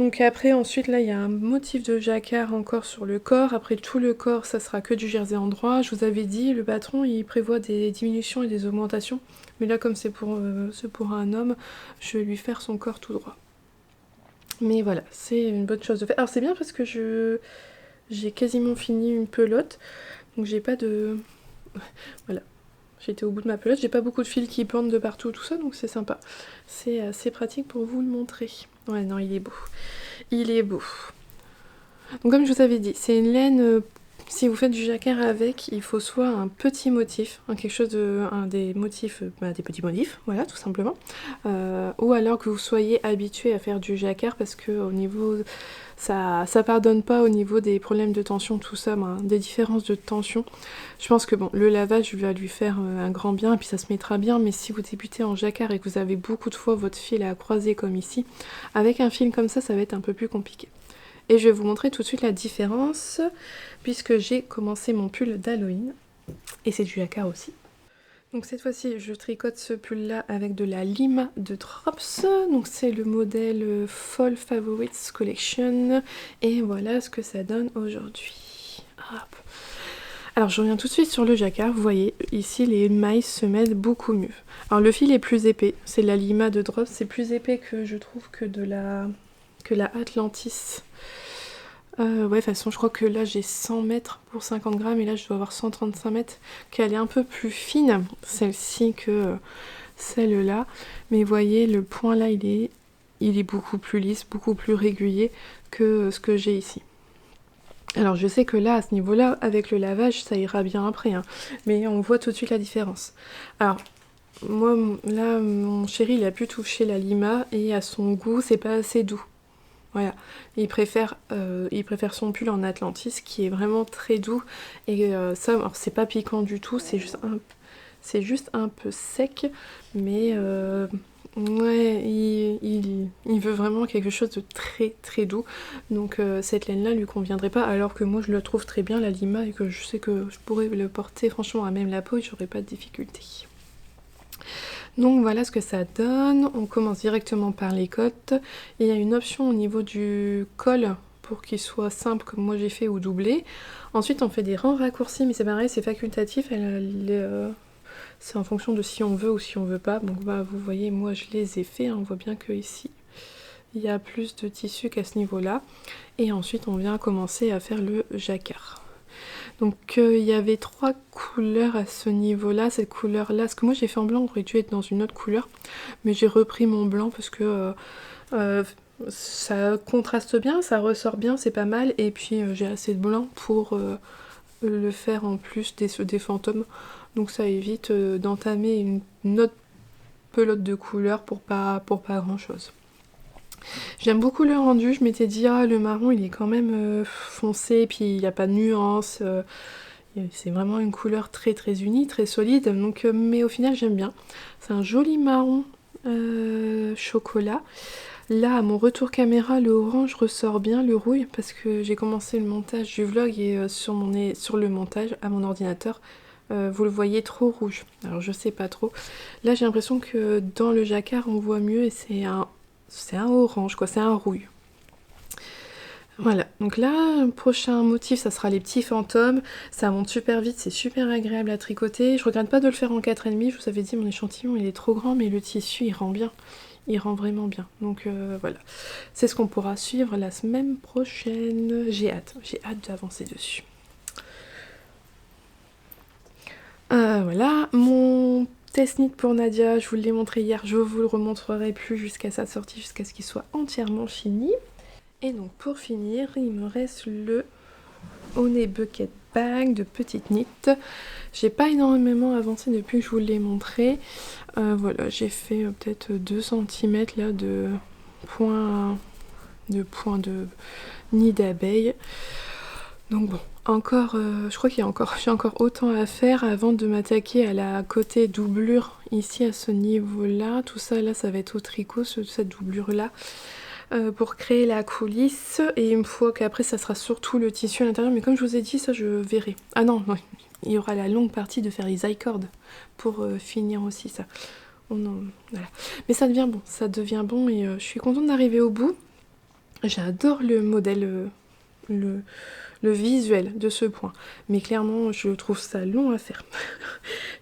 Donc après, ensuite, là, il y a un motif de jacquard encore sur le corps. Après, tout le corps, ça sera que du jersey en droit. Je vous avais dit, le patron, il prévoit des diminutions et des augmentations. Mais là, comme c'est pour un homme, je vais lui faire son corps tout droit. Mais voilà, c'est une bonne chose de faire. Alors, c'est bien parce que j'ai quasiment fini une pelote. Donc, j'ai pas de... Voilà. J'étais au bout de ma pelote, j'ai pas beaucoup de fils qui pendent de partout, tout ça, donc c'est sympa. C'est assez pratique pour vous le montrer. Ouais, non, il est beau. Il est beau. Donc comme je vous avais dit, c'est une laine, si vous faites du jacquard avec, il faut soit un petit motif, des petits motifs, voilà, tout simplement. Ou alors que vous soyez habitué à faire du jacquard, parce que au niveau... Ça pardonne pas au niveau des problèmes de tension, tout ça, des différences de tension. Je pense que bon, le lavage va lui faire un grand bien, et puis ça se mettra bien, mais si vous débutez en jacquard et que vous avez beaucoup de fois votre fil à croiser comme ici, avec un fil comme ça va être un peu plus compliqué. Et je vais vous montrer tout de suite la différence, puisque j'ai commencé mon pull d'Halloween, et c'est du jacquard aussi. Donc cette fois-ci, je tricote ce pull-là avec de la lima de Drops. Donc c'est le modèle Fall Favorites Collection. Et voilà ce que ça donne aujourd'hui. Hop. Alors je reviens tout de suite sur le jacquard. Vous voyez, ici les mailles se mettent beaucoup mieux. Alors le fil est plus épais. C'est la lima de Drops. C'est plus épais que je trouve que la Atlantis. Ouais, de toute façon, je crois que là j'ai 100 mètres pour 50 grammes et là je dois avoir 135 mètres, qu'elle est un peu plus fine, celle-ci, que celle-là. Mais vous voyez, le point là, il est beaucoup plus lisse, beaucoup plus régulier que ce que j'ai ici. Alors je sais que là, à ce niveau-là, avec le lavage, ça ira bien après, hein, mais on voit tout de suite la différence. Alors, moi, là, mon chéri, il a pu toucher la lima et à son goût, c'est pas assez doux. Voilà, il préfère son pull en Atlantis qui est vraiment très doux et ça, alors c'est pas piquant du tout, c'est juste un peu sec, mais ouais, il veut vraiment quelque chose de très très doux, donc cette laine là lui conviendrait pas, alors que moi je le trouve très bien, la lima, et que je sais que je pourrais le porter franchement à même la peau et j'aurais pas de difficulté. Donc voilà ce que ça donne. On commence directement par les côtes. Il y a une option au niveau du col pour qu'il soit simple comme moi j'ai fait, ou doublé. Ensuite on fait des rangs raccourcis, mais c'est pareil, c'est facultatif. C'est en fonction de si on veut ou si on veut pas. Donc bah, vous voyez, moi je les ai fait. On voit bien que ici il y a plus de tissu qu'à ce niveau-là. Et ensuite on vient commencer à faire le jacquard. Donc il y avait 3 couleurs à ce niveau-là, cette couleur-là, ce que moi j'ai fait en blanc aurait dû être dans une autre couleur, mais j'ai repris mon blanc parce que ça contraste bien, ça ressort bien, c'est pas mal, et puis j'ai assez de blanc pour le faire en plus des fantômes, donc ça évite d'entamer une autre pelote de couleurs pour pas grand-chose. J'aime beaucoup le rendu, je m'étais dit le marron il est quand même foncé, puis il n'y a pas de nuance, c'est vraiment une couleur très très unie, très solide, donc, mais au final j'aime bien. C'est un joli marron chocolat. Là à mon retour caméra, le orange ressort bien, le rouille, parce que j'ai commencé le montage du vlog et sur le montage à mon ordinateur, vous le voyez trop rouge, alors je sais pas trop. Là j'ai l'impression que dans le jacquard on voit mieux et c'est un orange quoi, c'est un rouille. Voilà, donc là, le prochain motif, ça sera les petits fantômes. Ça monte super vite, c'est super agréable à tricoter. Je regrette pas de le faire en 4,5. Je vous avais dit, mon échantillon, il est trop grand, mais le tissu, il rend bien. Il rend vraiment bien. Donc voilà, c'est ce qu'on pourra suivre la semaine prochaine. J'ai hâte d'avancer dessus. Voilà, mon test knit pour Nadia, je vous l'ai montré hier, je vous le remontrerai plus jusqu'à sa sortie, jusqu'à ce qu'il soit entièrement fini. Et donc pour finir, il me reste le Honey Bucket Bag de petite knit. J'ai pas énormément avancé depuis que je vous l'ai montré. Voilà, j'ai fait peut-être 2 cm là de point de nid d'abeille. Donc bon, encore, je crois j'ai encore autant à faire avant de m'attaquer à la côté doublure ici à ce niveau-là. Tout ça là, ça va être au tricot, cette doublure-là. Pour créer la coulisse, et une fois qu'après ça sera surtout le tissu à l'intérieur, mais comme je vous ai dit, ça je verrai. Ah non, non, il y aura la longue partie de faire les I-cords pour finir aussi ça. Oh non, voilà. Mais ça devient bon et je suis contente d'arriver au bout. J'adore le modèle, le visuel de ce point, mais clairement je trouve ça long à faire.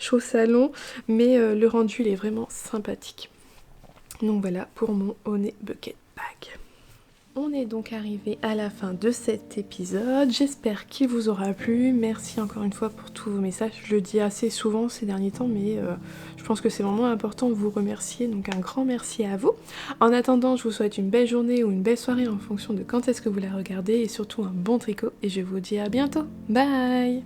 Je trouve ça long, mais le rendu il est vraiment sympathique. Donc voilà pour mon Honey Bucket Bag. On est donc arrivé à la fin de cet épisode, j'espère qu'il vous aura plu, merci encore une fois pour tous vos messages, je le dis assez souvent ces derniers temps, mais je pense que c'est vraiment important de vous remercier, donc un grand merci à vous. En attendant, je vous souhaite une belle journée ou une belle soirée en fonction de quand est-ce que vous la regardez, et surtout un bon tricot, et je vous dis à bientôt, bye.